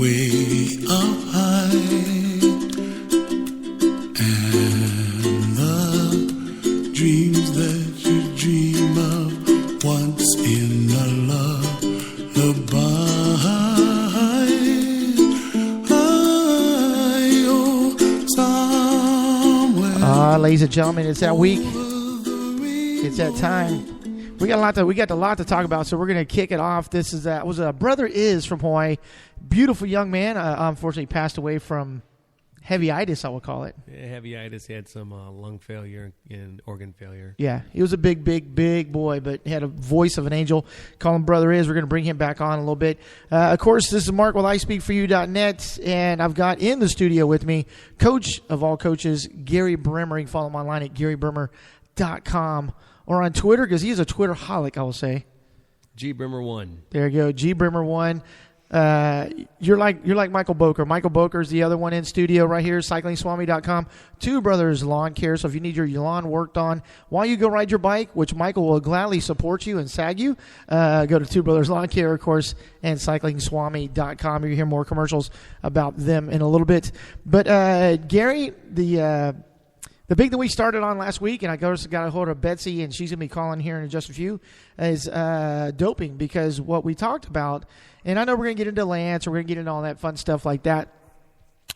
way up high, and the dreams that you dream of once in a lullaby. Ladies and gentlemen, it's that week. It's that time. We got a lot to talk about, so we're gonna kick it off. This is was a brother is from Hawaii, beautiful young man. Unfortunately, passed away from heavyitis, I would call it. Yeah, heavyitis. He had some lung failure and organ failure. Yeah, he was a big boy, but he had a voice of an angel. Call him Brother Is. We're going to bring him back on a little bit. Of course, this is Mark with ISpeakForYou.net, and I've got in the studio with me, coach of all coaches, Gary Bremer. You can follow him online at GaryBremer.com or on Twitter, because he's a Twitter-holic, I will say. G Bremer 1. There you go, G Bremer 1. You're like Michael Boker. Michael Boker's the other one in studio right here, CyclingSwami.com. Two Brothers Lawn Care. So if you need your lawn worked on while you go ride your bike, which Michael will gladly support you and sag you, go to Two Brothers Lawn Care, of course, and CyclingSwami.com. You'll hear more commercials about them in a little bit. But Gary, the big thing we started on last week, and I got a hold of Betsy, and she's going to be calling here in just a few, is doping, because what we talked about, and I know we're going to get into Lance, or we're going to get into all that fun stuff like that,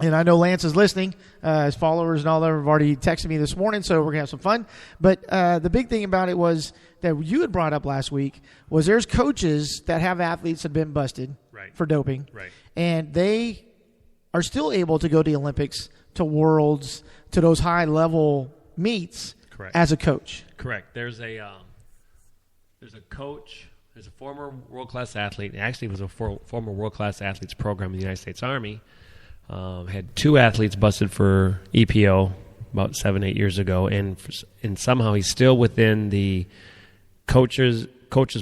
and I know Lance is listening. His followers and all that have already texted me this morning, so we're going to have some fun. But the big thing about it was that you had brought up last week was there's coaches that have athletes that have been busted for doping, and they are still able to go to the Olympics, to Worlds, to those high-level meets as a coach. Correct. There's a coach. There's a former world-class athlete. Actually, it was a former world-class athletes program in the United States Army. Had two athletes busted for EPO about 7-8 years ago, and somehow he's still within the coaches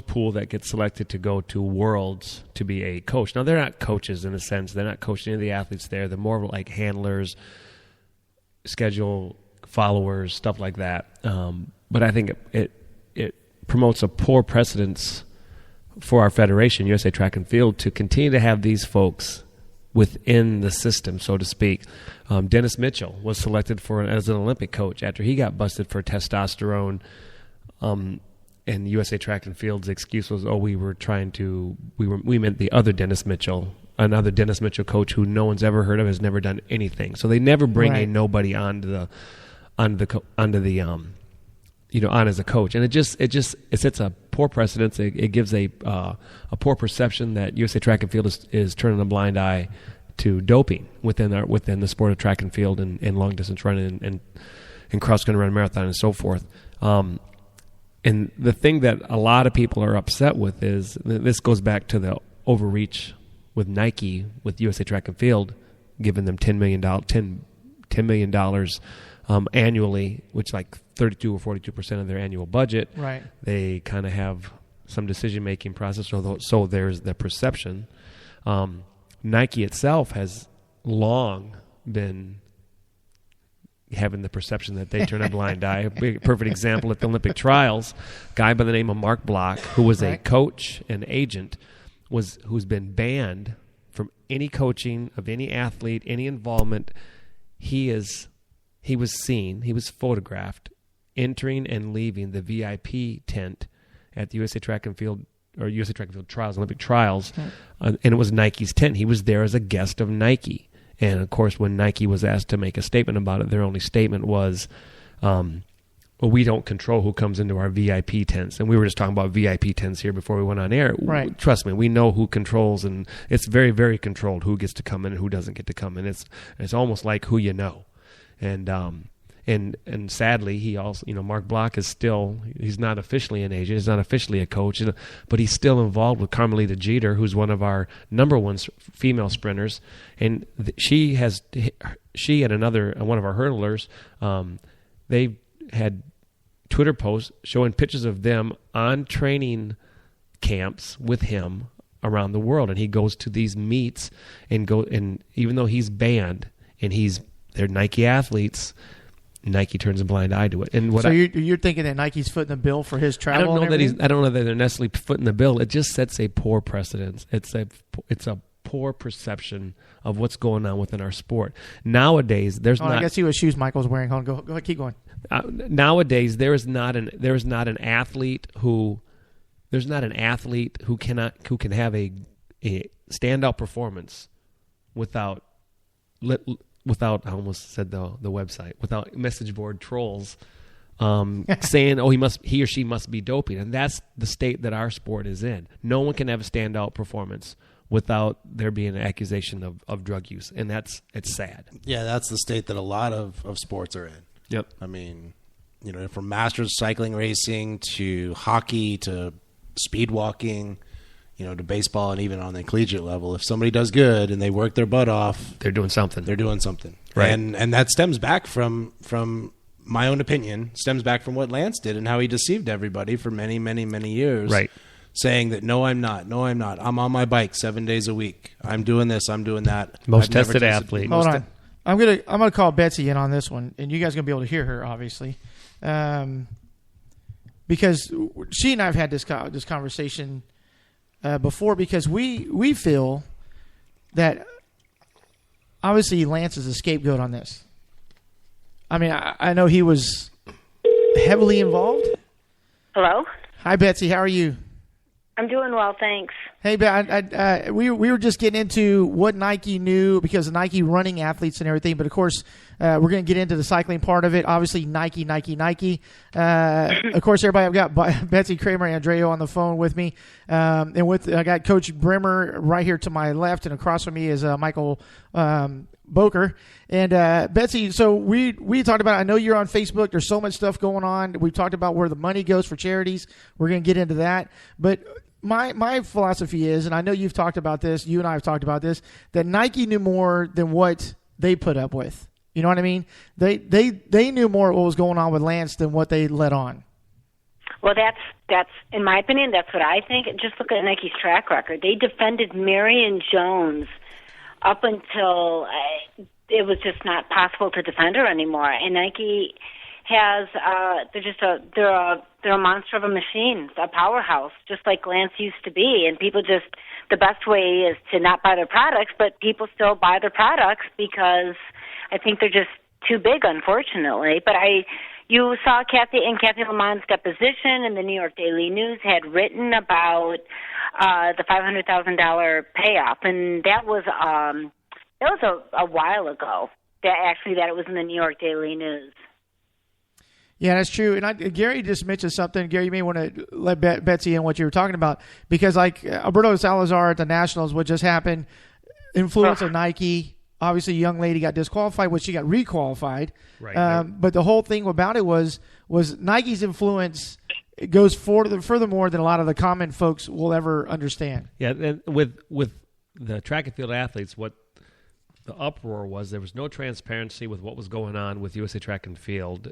pool that gets selected to go to Worlds to be a coach. Now, they're not coaches in a sense. They're not coaching any of the athletes there. They're more like handlers, schedule followers, stuff like that. But I think it promotes a poor precedence for our federation, USA Track and Field, to continue to have these folks within the system, so to speak. Dennis Mitchell was selected as an Olympic coach after he got busted for testosterone. And USA Track and Field's excuse was, we meant the other Dennis Mitchell, another Dennis Mitchell coach who no one's ever heard of, has never done anything. So they never bring a nobody on as a coach, and it sets a poor precedence. It gives a poor perception that USA Track and Field is turning a blind eye to doping within the sport of track and field and long distance running and cross country run, marathon, and so forth. And the thing that a lot of people are upset with is, this goes back to the overreach with Nike, with USA Track and Field, giving them $10 million annually, which like 32 or 42% of their annual budget. Right. They kind of have some decision-making process, so there's the perception. Nike itself has long been having the perception that they turn a blind eye. A perfect example at the Olympic trials, a guy by the name of Mark Block, who was a coach and agent, who's been banned from any coaching of any athlete, any involvement. He was photographed entering and leaving the VIP tent at the USA Track and Field trials, Olympic trials, and it was Nike's tent. He was there as a guest of Nike. And, of course, when Nike was asked to make a statement about it, their only statement was, we don't control who comes into our VIP tents. And we were just talking about VIP tents here before we went on air. Right. Trust me, we know who controls, and it's very, very controlled who gets to come in and who doesn't get to come in. It's almost like who you know. And sadly, he also, Mark Block is still, he's not officially an agent, he's not officially a coach, but he's still involved with Carmelita Jeter, who's one of our number one female sprinters. And she and another, one of our hurdlers, they had Twitter posts showing pictures of them on training camps with him around the world. And he goes to these meets and even though he's banned and they're Nike athletes, Nike turns a blind eye to it. And you're thinking that Nike's footing the bill for his travel? I don't know that they're necessarily footing the bill. It just sets a poor precedence. It's a poor perception of what's going on within our sport. Nowadays, there's not. I guess see what shoes Michael's wearing. Hold on, go ahead, keep going. Nowadays, there is not an athlete who can have a standout performance without I almost said the website, without message board trolls saying, oh, he or she must be doping. And that's the state that our sport is in. No one can have a standout performance without there being an accusation of drug use. And it's sad. Yeah, that's the state that a lot of sports are in. Yep. I mean, from masters cycling racing to hockey to speed walking, to baseball, and even on the collegiate level, if somebody does good and they work their butt off, they're doing something. Right. And that stems back from my own opinion, stems back from what Lance did and how he deceived everybody for many, many, many years. Right. Saying that, no, I'm not. I'm on my bike 7 days a week. I'm doing this. I'm doing that. Most tested athlete. Hold on. I'm gonna call Betsy in on this one, and you guys are gonna be able to hear her, obviously, because she and I have had this conversation before. Because we feel that obviously Lance is a scapegoat on this. I mean, I know he was heavily involved. Hello? Hi, Betsy. How are you? I'm doing well, thanks. Hey, we were just getting into what Nike knew because of Nike running athletes and everything. But, of course, we're going to get into the cycling part of it. Obviously, Nike. Of course, everybody, I've got Betsy Kramar Andreu on the phone with me. And I got Coach Brimmer right here to my left. And across from me is Michael Boker. And Betsy, so we talked about, I know you're on Facebook. There's so much stuff going on. We've talked about where the money goes for charities. We're going to get into that. But my philosophy is, and I know you've talked about this, you and I have talked about this, that Nike knew more than what they put up with. You know what I mean? They knew more what was going on with Lance than what they let on. Well, that's in my opinion, that's what I think. Just look at Nike's track record. They defended Marion Jones up until it was just not possible to defend her anymore. And Nike has they're a monster of a machine, a powerhouse, just like Lance used to be. And people just, the best way is to not buy their products, but people still buy their products because I think they're just too big, unfortunately. But you saw Kathy Lamont's deposition, and the New York Daily News had written about the $500,000 payoff, and that was a while ago. That it was in the New York Daily News. Yeah, that's true. And Gary just mentioned something. Gary, you may want to let Betsy in what you were talking about, because like Alberto Salazar at the Nationals, what just happened, influence of Nike. Obviously, a young lady got disqualified, but she got requalified. Right. But the whole thing about it was Nike's influence goes furthermore than a lot of the common folks will ever understand. Yeah, and with the track and field athletes, what the uproar was, there was no transparency with what was going on with USA Track and Field.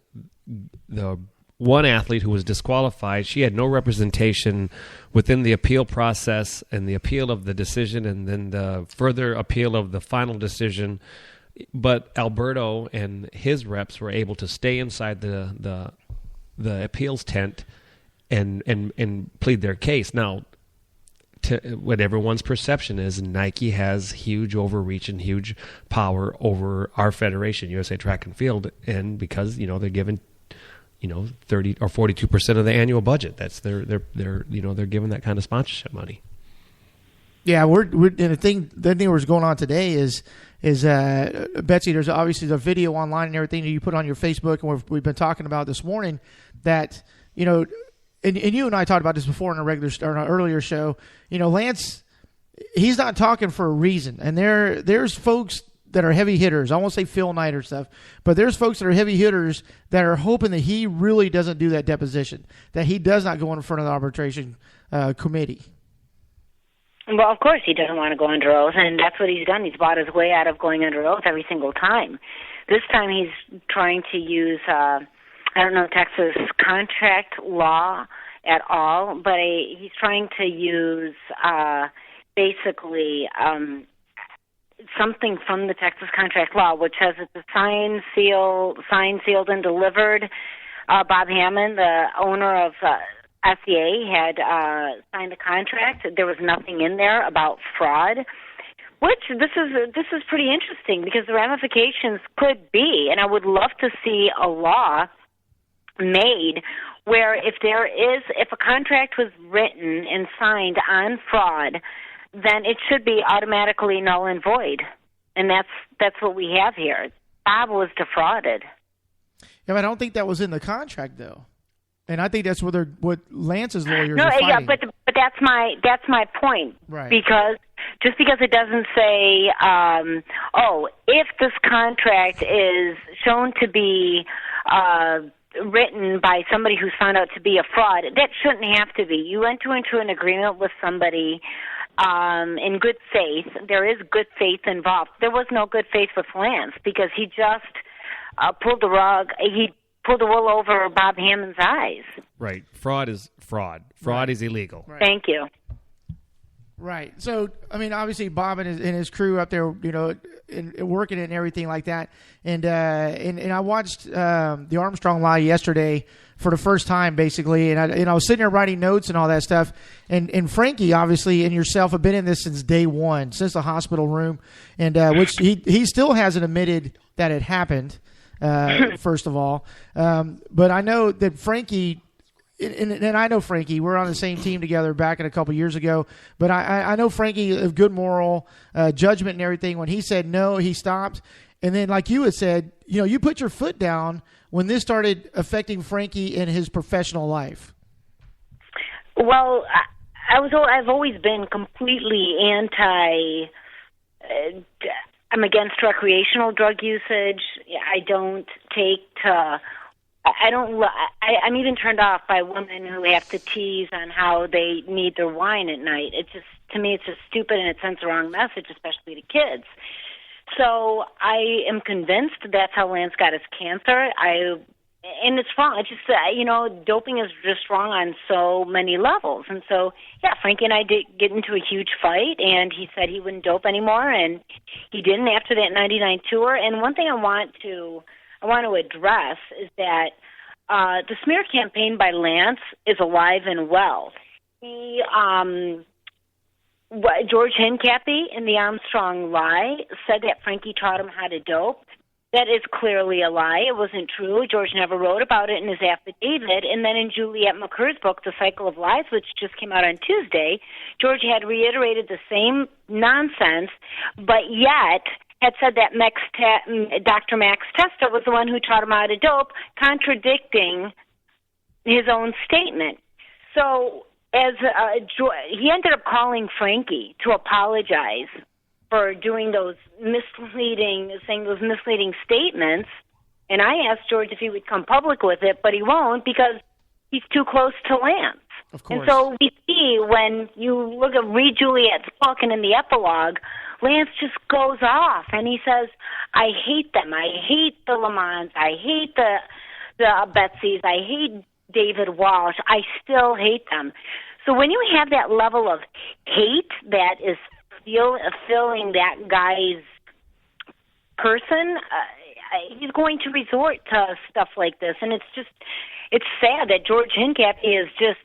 The one athlete who was disqualified, she had no representation within the appeal process and the appeal of the decision and then the further appeal of the final decision. But Alberto and his reps were able to stay inside the appeals tent and plead their case. Now, what everyone's perception is, Nike has huge overreach and huge power over our federation, USA Track and Field, and because they're given 30 or 42% of the annual budget. That's they're given that kind of sponsorship money. Yeah, we're and the thing that was going on today is Betsy, there's obviously the video online and everything that you put on your Facebook, and we've been talking about this morning that and you and I talked about this before in an earlier show. Lance, he's not talking for a reason, and there's folks that are heavy hitters. I won't say Phil Knight or stuff, but there's folks that are heavy hitters that are hoping that he really doesn't do that deposition, that he does not go in front of the arbitration committee. Well, of course he doesn't want to go under oath, and that's what he's done. He's bought his way out of going under oath every single time. This time he's trying to use, Texas contract law at all, but he's trying to use basically something from the Texas contract law, which says it's a signed, sealed, and delivered. Bob Hammond, the owner of SCA, had signed a contract. There was nothing in there about fraud. Which this is pretty interesting because the ramifications could be, and I would love to see a law made where if a contract was written and signed on fraud, then it should be automatically null and void. And that's what we have here. Bob was defrauded. Yeah, but I don't think that was in the contract, though. And I think that's what Lance's lawyers are fighting. Yeah, but that's my point. Right. Because just because it doesn't say, if this contract is shown to be written by somebody who's found out to be a fraud, that shouldn't have to be. You enter into an agreement with somebody in good faith. There is good faith involved. There was no good faith with Lance because he just pulled the rug. He pulled the wool over Bob Hammond's eyes. Right. Fraud is fraud. Fraud is illegal. Right. Thank you. Right. So, I mean, obviously, Bob and his crew up there, working it and everything like that. And I watched the Armstrong Lie yesterday for the first time, basically. And I was sitting there writing notes and all that stuff. And Frankie, obviously, and yourself have been in this since day one, since the hospital room, and which he still hasn't admitted that it happened. First of all, but I know that Frankie. And I know Frankie. We're on the same team together back a couple years ago. But I know Frankie of good moral judgment and everything. When he said no, he stopped. And then, like you had said, you put your foot down when this started affecting Frankie in his professional life. Well, I've always been completely anti. I'm against recreational drug usage. I don't take to. I'm even turned off by women who have to tease on how they need their wine at night. To me, it's just stupid and it sends the wrong message, especially to kids. So I am convinced that's how Lance got his cancer. And it's wrong. It's just, doping is just wrong on so many levels. And so, yeah, Frankie and I did get into a huge fight, and he said he wouldn't dope anymore, and he didn't after that 99 tour. And one thing I want to address is that the smear campaign by Lance is alive and well. George Hincapie in the Armstrong Lie said that Frankie taught him how to dope. That is clearly a lie. It wasn't true. George never wrote about it in his affidavit. And then in Juliette McCur's book, The Cycle of Lies, which just came out on Tuesday, George had reiterated the same nonsense, but yet had said that Dr. Max Testa was the one who taught him how to dope, contradicting his own statement. So he ended up calling Frankie to apologize for doing those misleading statements. And I asked George if he would come public with it, but he won't because he's too close to Lance. Of course. And so we see when you read Juliet's book and in the epilogue, Lance just goes off and he says, I hate them. I hate the Lamonts. I hate the Betsy's. I hate David Walsh. I still hate them. So when you have that level of hate that is filling that guy's person, he's going to resort to stuff like this. And it's sad that George Hincapie is just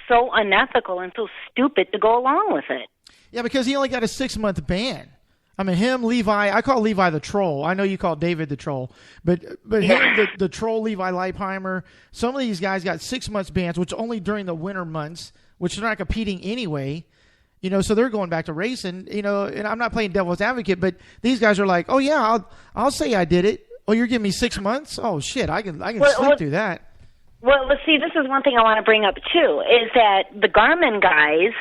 so unethical and so stupid to go along with it. Yeah, because he only got a 6-month ban. I mean, him, Levi, I call Levi the troll. I know you call David the troll. But him, the troll, Levi Leipheimer, some of these guys got 6 months bans, which only during the winter months, which they're not competing anyway. So they're going back to racing, and I'm not playing devil's advocate, but these guys are like, oh, yeah, I'll say I did it. Oh, you're giving me 6 months? Oh, shit, I can slip through that. Well, let's see, this is one thing I want to bring up, too, is that the Garmin guys,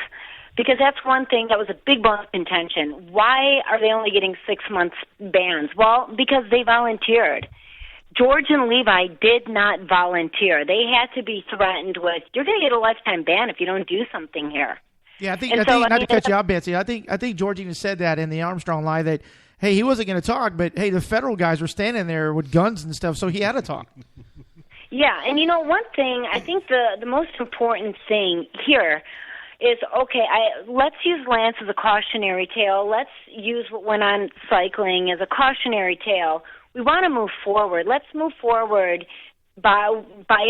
because that's one thing that was a big bone of contention. Why are they only getting 6 months bans? Well, because they volunteered. George and Levi did not volunteer. They had to be threatened with, you're going to get a lifetime ban if you don't do something here. Yeah, I think not to cut you off, Betsy. I think George even said that in the Armstrong Lie that, hey, he wasn't going to talk, but hey, the federal guys were standing there with guns and stuff, so he had to talk. Yeah, and one thing, I think the most important thing here is, okay, let's use Lance as a cautionary tale. Let's use what went on cycling as a cautionary tale. We want to move forward. Let's move forward by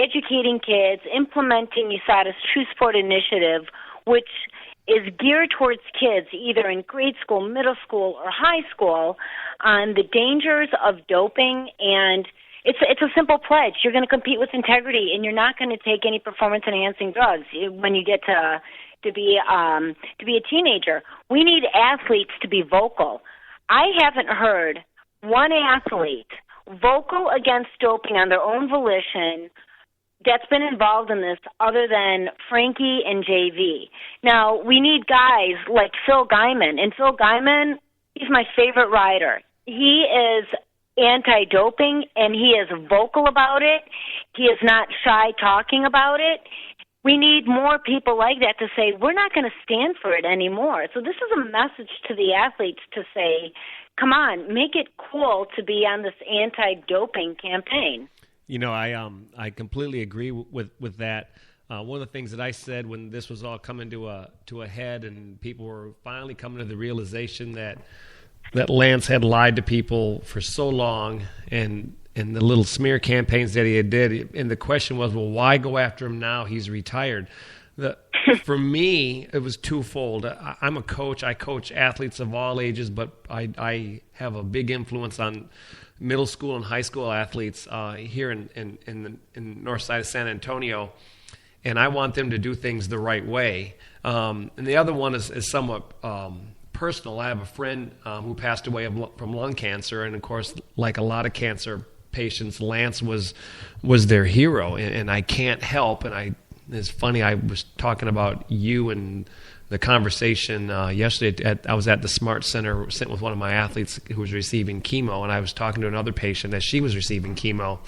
educating kids, implementing USADA's True Sport Initiative, which is geared towards kids, either in grade school, middle school, or high school, on the dangers of doping. And it's a simple pledge. You're going to compete with integrity, and you're not going to take any performance-enhancing drugs when you get to be a teenager. We need athletes to be vocal. I haven't heard one athlete vocal against doping on their own volition that's been involved in this other than Frankie and JV. Now, we need guys like Phil Guyman. And Phil Guyman, he's my favorite rider. He is anti-doping, and he is vocal about it. He is not shy talking about it. We need more people like that to say, we're not going to stand for it anymore. So this is a message to the athletes to say, come on, make it cool to be on this anti-doping campaign. You know, I completely agree with that. One of the things that I said when this was all coming to a head and people were finally coming to the realization that Lance had lied to people for so long, and the little smear campaigns that he did, and the question was, well, why go after him now? He's retired. For me, it was twofold. I'm a coach. I coach athletes of all ages, but I have a big influence on middle school and high school athletes here in the north side of San Antonio, and I want them to do things the right way. And the other one is somewhat personal. I have a friend who passed away from lung cancer, and of course, like a lot of cancer patients, Lance was their hero, and I can't help. And it's funny, I was talking about you and the conversation yesterday. I was at the Smart Center sitting with one of my athletes who was receiving chemo, and I was talking to another patient as she was receiving chemo,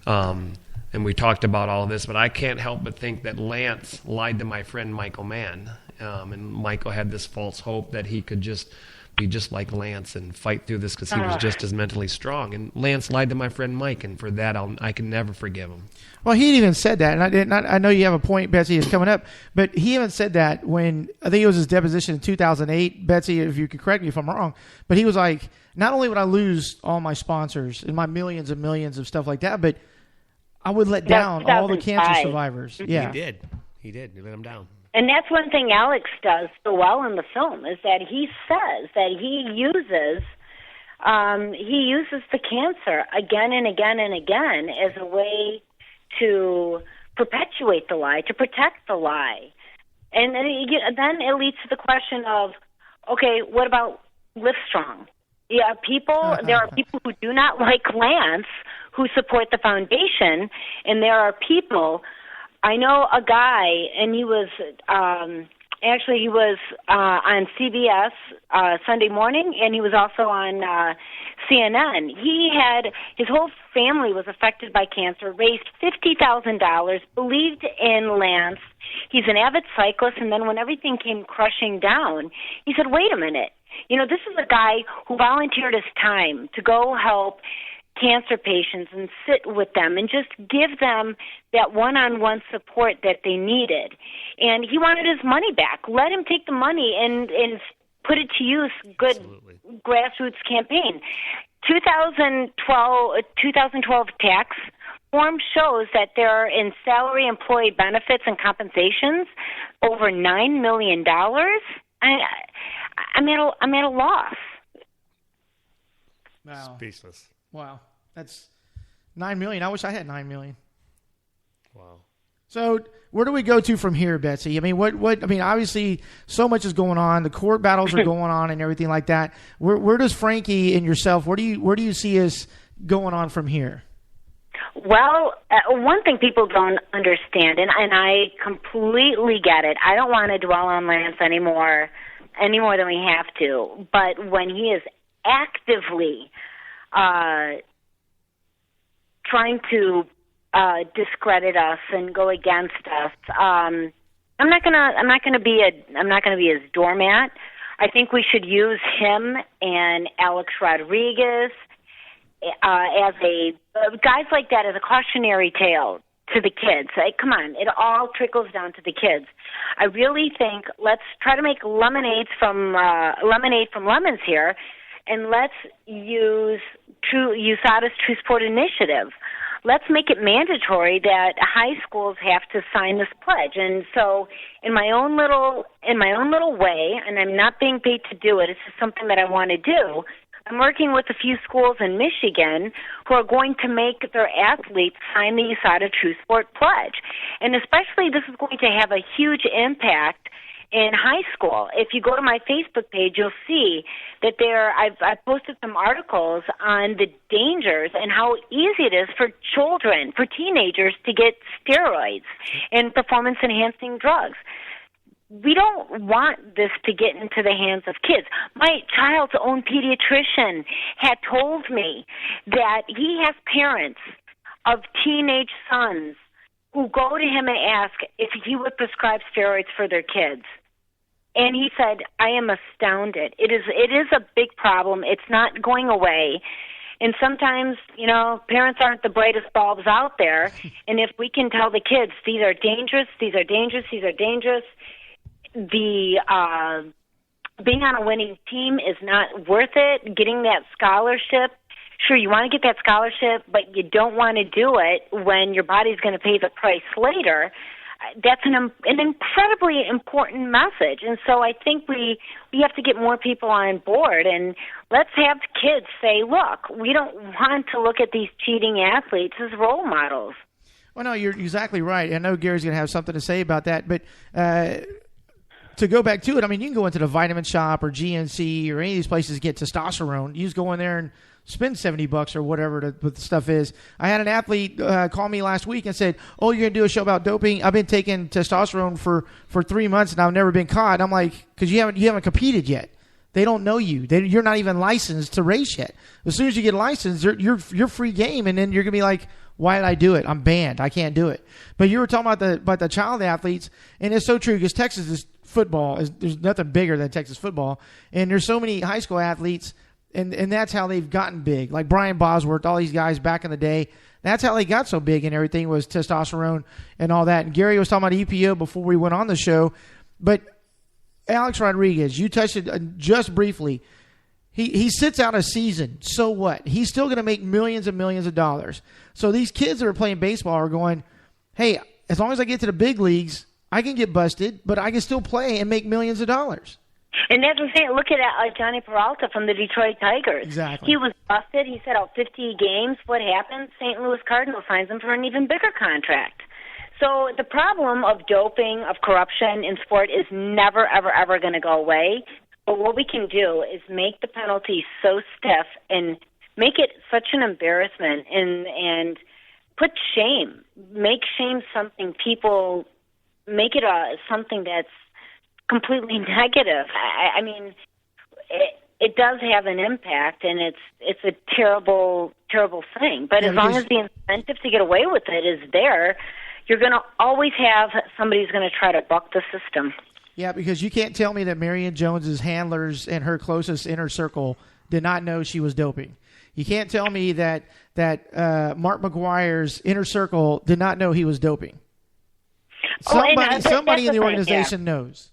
and we talked about all of this. But I can't help but think that Lance lied to my friend Michael Mann, and Michael had this false hope that he could just be just like Lance and fight through this because he was just as mentally strong. And Lance lied to my friend Mike, and for that I can never forgive him. Well, he even said that, and I know you have a point, Betsy, is coming up, but he even said that when, I think it was his deposition in 2008, Betsy, if you could correct me if I'm wrong, but he was like, not only would I lose all my sponsors and my millions and millions of stuff like that, but I would let down all the cancer survivors. Yeah, He did. He let them down. And that's one thing Alex does so well in the film, is that he says that he uses the cancer again and again and again as a way to perpetuate the lie, to protect the lie. And then it leads to the question of, okay, what about Livestrong? Yeah, there are people who do not like Lance who support the foundation, and there are people. I know a guy, and he was on CBS Sunday morning, and he was also on CNN. His whole family was affected by cancer, raised $50,000, believed in Lance. He's an avid cyclist, and then when everything came crushing down, he said, wait a minute. You know, this is a guy who volunteered his time to go help cancer patients and sit with them and just give them that one-on-one support that they needed. And he wanted his money back. Let him take the money and put it to use. Good Absolutely. Grassroots campaign. 2012 tax form shows that there are in salary, employee benefits, and compensations over $9 million. I'm at a loss. Wow. Speechless. Wow. That's $9 million. I wish I had $9 million. Wow. So where do we go to from here, Betsy? I mean, obviously so much is going on. The court battles are going on and everything like that. Where does Frankie and yourself, where do you see us going on from here? Well, one thing people don't understand, and I completely get it. I don't want to dwell on Lance any more than we have to. But when he is actively trying to discredit us and go against us, I'm not gonna be his doormat. I think we should use him and Alex Rodriguez as guys like that as a cautionary tale to the kids. Like, come on, it all trickles down to the kids. I really think let's try to make lemonade from lemons here, and let's use USADA's True Sport Initiative. let's make it mandatory that high schools have to sign this pledge. And so in my own little way, and I'm not being paid to do it, it's just something that I want to do, I'm working with a few schools in Michigan who are going to make their athletes sign the USADA True Sport Pledge. And especially this is going to have a huge impact in high school. If you go to my Facebook page, you'll see that I've posted some articles on the dangers and how easy it is for children, for teenagers, to get steroids and performance-enhancing drugs. We don't want this to get into the hands of kids. My child's own pediatrician had told me that he has parents of teenage sons who go to him and ask if he would prescribe steroids for their kids. And he said, I am astounded. It is a big problem. It's not going away. And sometimes, parents aren't the brightest bulbs out there. And if we can tell the kids, these are dangerous, these are dangerous, these are dangerous, being on a winning team is not worth it. Getting that scholarship, sure, you want to get that scholarship, but you don't want to do it when your body's going to pay the price later. That's an incredibly important message. And so I think we have to get more people on board, and let's have kids say, look, we don't want to look at these cheating athletes as role models. Well, no, you're exactly right. I know Gary's going to have something to say about that, but to go back to it, I mean, you can go into the Vitamin Shop or GNC or any of these places to get testosterone. You just go in there and spend $70 or whatever the stuff is. I had an athlete call me last week and said, "Oh, you're going to do a show about doping? I've been taking testosterone for 3 months and I've never been caught." I'm like, because you haven't competed yet. They don't know you. You're not even licensed to race yet. As soon as you get licensed, you're free game, and then you're going to be like, why did I do it? I'm banned. I can't do it. But you were talking about the child athletes, and it's so true because Texas is football. There's nothing bigger than Texas football, and there's so many high school athletes. And that's how they've gotten big. Like Brian Bosworth, all these guys back in the day, that's how they got so big and everything was testosterone and all that. And Gary was talking about EPO before we went on the show. But Alex Rodriguez, you touched it just briefly. He sits out a season. So what? He's still going to make millions and millions of dollars. So these kids that are playing baseball are going, hey, as long as I get to the big leagues, I can get busted, but I can still play and make millions of dollars. And that's what I'm saying. Look at Johnny Peralta from the Detroit Tigers. Exactly. He was busted. He set out 50 games. What happened? St. Louis Cardinals signs him for an even bigger contract. So the problem of doping, of corruption in sport is never, ever, ever going to go away. But what we can do is make the penalty so stiff and make it such an embarrassment and put shame. Make shame something people make it something that's completely negative. I mean, it does have an impact, and it's a terrible, terrible thing. But as long as the incentive to get away with it is there, you're going to always have somebody who's going to try to buck the system. Yeah, because you can't tell me that Marion Jones's handlers and her closest inner circle did not know she was doping. You can't tell me that Mark McGuire's inner circle did not know he was doping. Somebody in the organization knows.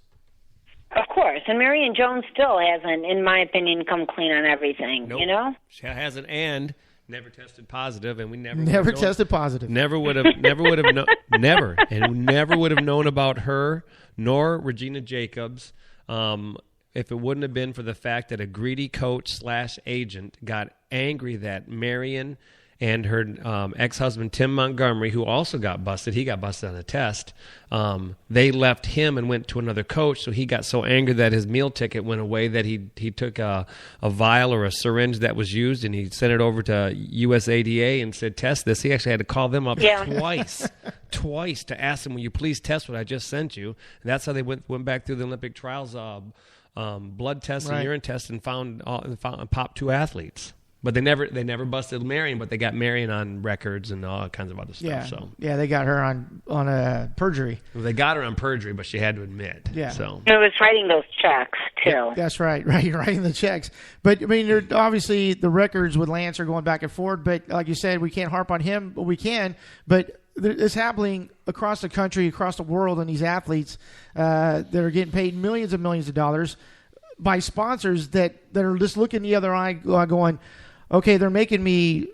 Of course, and Marion Jones still hasn't, in my opinion, come clean on everything. Nope. You know, she hasn't, and never tested positive, and we never tested positive. Never would have known about her nor Regina Jacobs if it wouldn't have been for the fact that a greedy coach / agent got angry that Marion and her ex-husband, Tim Montgomery, who also got busted, he got busted on a test, they left him and went to another coach, so he got so angry that his meal ticket went away that he took a vial or a syringe that was used and he sent it over to USADA and said, test this. He actually had to call them up twice to ask them, will you please test what I just sent you? And that's how they went back through the Olympic trials, blood tests and urine tests, and found popped 2 athletes. But they never busted Marion, but they got Marion on records and all kinds of other stuff. Yeah, so they got her on perjury. Well, they got her on perjury, but she had to admit. Yeah, so it was writing those checks too. Yeah, that's right, writing the checks. But I mean, obviously the records with Lance are going back and forth. But like you said, we can't harp on him, but we can. But it's happening across the country, across the world, and these athletes that are getting paid millions and millions of dollars by sponsors that are just looking the other eye, going, okay, they're making me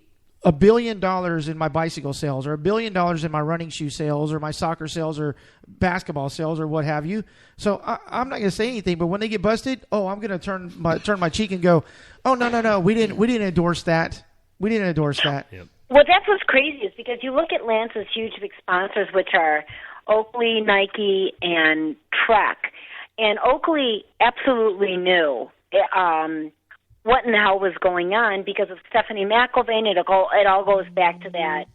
$1 billion in my bicycle sales or $1 billion in my running shoe sales or my soccer sales or basketball sales or what have you. So I'm not going to say anything, but when they get busted, I'm going to turn my cheek and go, oh, no, we didn't endorse that. We didn't endorse that. Yep. Well, that's what's crazy is because you look at Lance's huge big sponsors, which are Oakley, Nike, and Trek. And Oakley absolutely knew what in the hell was going on because of Stephanie McIlvaine. It all goes back to that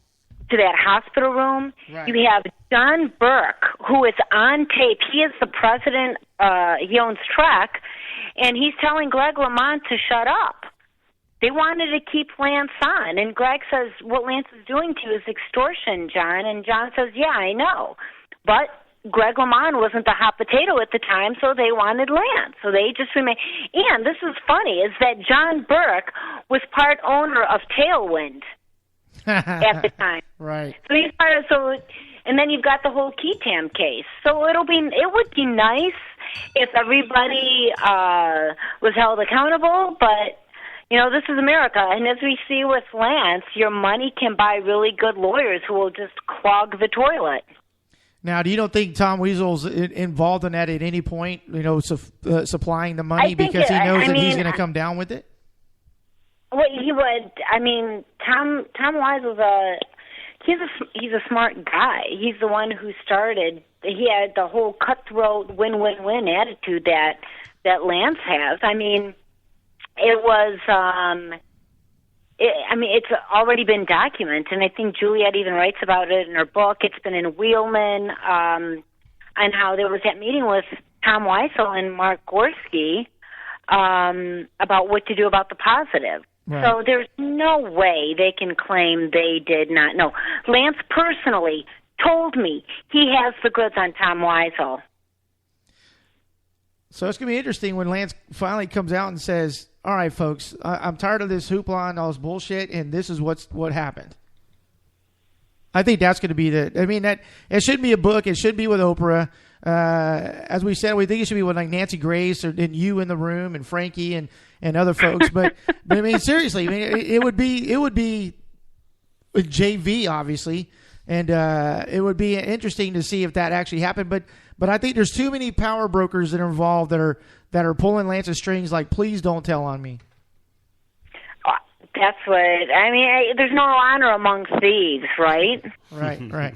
hospital room. Right. You have John Burke, who is on tape. He is the president. He owns Trek, and he's telling Greg LeMond to shut up. They wanted to keep Lance on, and Greg says, what Lance is doing to you is extortion, John. And John says, yeah, I know. But Greg LeMond wasn't the hot potato at the time, so they wanted Lance. So they just remained. And this is funny, is that John Burke was part owner of Tailwind at the time. Right. So he's part of, and then you've got the whole Keatam case. So it would be nice if everybody was held accountable, but this is America, and as we see with Lance, your money can buy really good lawyers who will just clog the toilet. Now, do you don't think Tom Weasel's involved in that at any point, supplying the money because he knows that he's going to come down with it? Well, he would. I mean, Tom Weisel he's a smart guy. He's the one who started. He had the whole cutthroat win-win-win attitude that Lance has. I mean, it was, it's already been documented, and I think Juliet even writes about it in her book. It's been in Wheelman, on how there was that meeting with Tom Weisel and Mark Gorski about what to do about the positive. Right. So there's no way they can claim they did not know. Lance personally told me he has the goods on Tom Weisel. So it's going to be interesting when Lance finally comes out and says, all right, folks, I'm tired of this hoopla and all this bullshit, and this is what happened. I think that's going to be that it should be a book. It should be with Oprah. As we said, we think it should be with like Nancy Grace and you in the room and Frankie and other folks. But I mean, seriously, it would be with JV, obviously. And it would be interesting to see if that actually happened. But I think there's too many power brokers that are involved that are pulling Lance's strings like, please don't tell on me. That's what I mean. There's no honor among thieves, right? Right.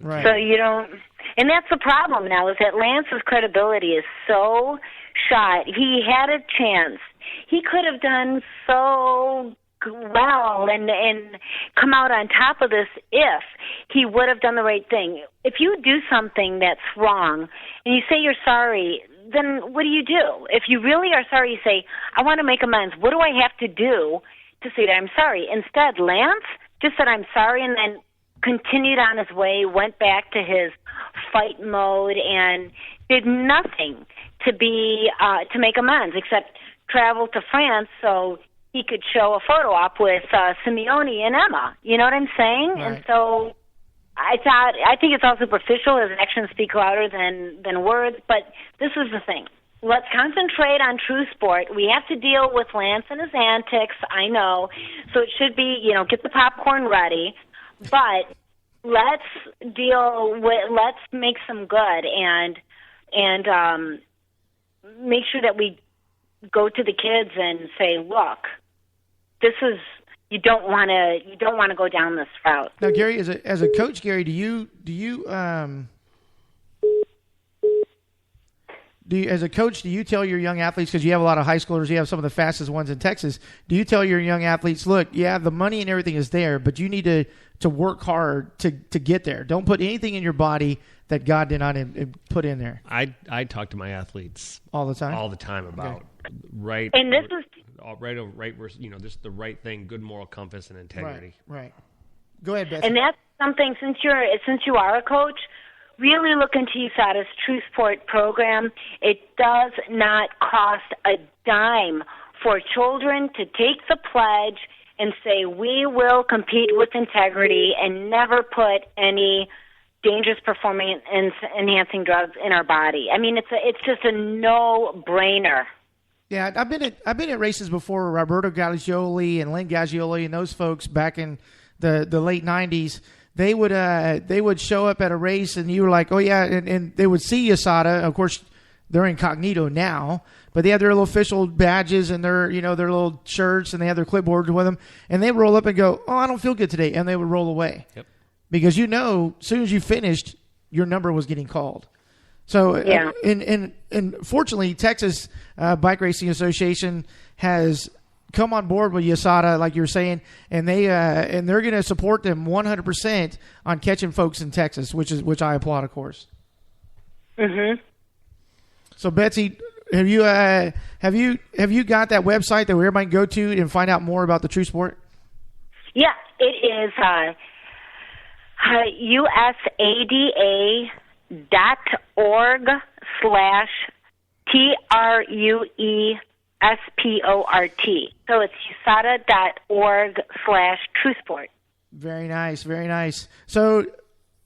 So you don't, and that's the problem now is that Lance's credibility is so shot. He had a chance. He could have done so well and come out on top of this if he would have done the right thing. If you do something that's wrong and you say you're sorry, then what do? If you really are sorry, you say, I want to make amends. What do I have to do to say that I'm sorry? Instead, Lance just said, I'm sorry, and then continued on his way, went back to his fight mode, and did nothing to make amends except travel to France so he could show a photo op with Simeone and Emma. You know what I'm saying? Right. And so I think it's all superficial. His actions speak louder than words. But this is the thing. Let's concentrate on true sport. We have to deal with Lance and his antics. I know. So it should be, get the popcorn ready. But let's make some good and make sure that we go to the kids and say, look, this is, you don't want to go down this route. Now, Gary, as a coach, Gary, do you as a coach, do you tell your young athletes, because you have a lot of high schoolers, you have some of the fastest ones in Texas, do you tell your young athletes, look, yeah, the money and everything is there, but you need to work hard to get there. Don't put anything in your body that God did not put in there. I talk to my athletes all the time about right. And this is right. Just the right thing, good moral compass and integrity. Right. Go ahead, Betsy. And that's something, since you are a coach, really look into USADA's True Sport program. It does not cost a dime for children to take the pledge and say, we will compete with integrity and never put any dangerous performance enhancing drugs in our body. I mean, it's just a no-brainer. Yeah, I've been at races before. Roberto Gaggioli and Len Gaggioli and those folks back in the late '90s. They would show up at a race, and you were like, oh yeah, and they would see USADA. Of course, they're incognito now, but they had their little official badges and their their little shirts, and they had their clipboards with them, and they would roll up and go, oh, I don't feel good today, and they would roll away. Yep. Because as soon as you finished, your number was getting called. So, Yeah. And fortunately, Texas Bike Racing Association has come on board with USADA, like you were saying, and they're going to support them 100% on catching folks in Texas, which I applaud, of course. Mhm. So, Betsy, have you got that website that everybody can go to and find out more about the True Sport? Yeah, it is USAD.org/TRUESPORT. So it's USADA.org/TrueSport. Very nice, very nice. So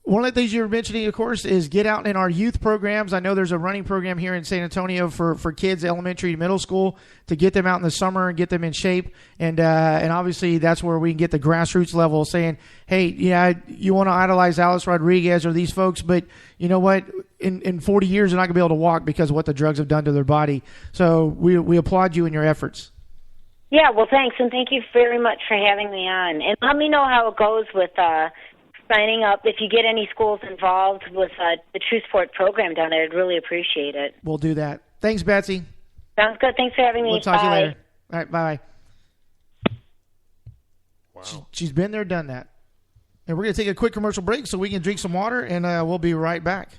one of the things you were mentioning, of course, is get out in our youth programs. I know there's a running program here in San Antonio for kids, elementary to middle school, to get them out in the summer and get them in shape. And obviously that's where we can get the grassroots level saying, hey, yeah, you want to idolize Alex Rodriguez or these folks, but you know what? In 40 years, they're not going to be able to walk because of what the drugs have done to their body. So we applaud you in your efforts. Yeah, well, thanks, and thank you very much for having me on. And let me know how it goes with signing up. If you get any schools involved with the True Sport program down there, I'd really appreciate it. We'll do that. Thanks, Betsy. Sounds good. Thanks for having me. We'll talk to you Bye. later. All right, bye. Wow. She's been there, done that. And we're going to take a quick commercial break so we can drink some water, and we'll be right back.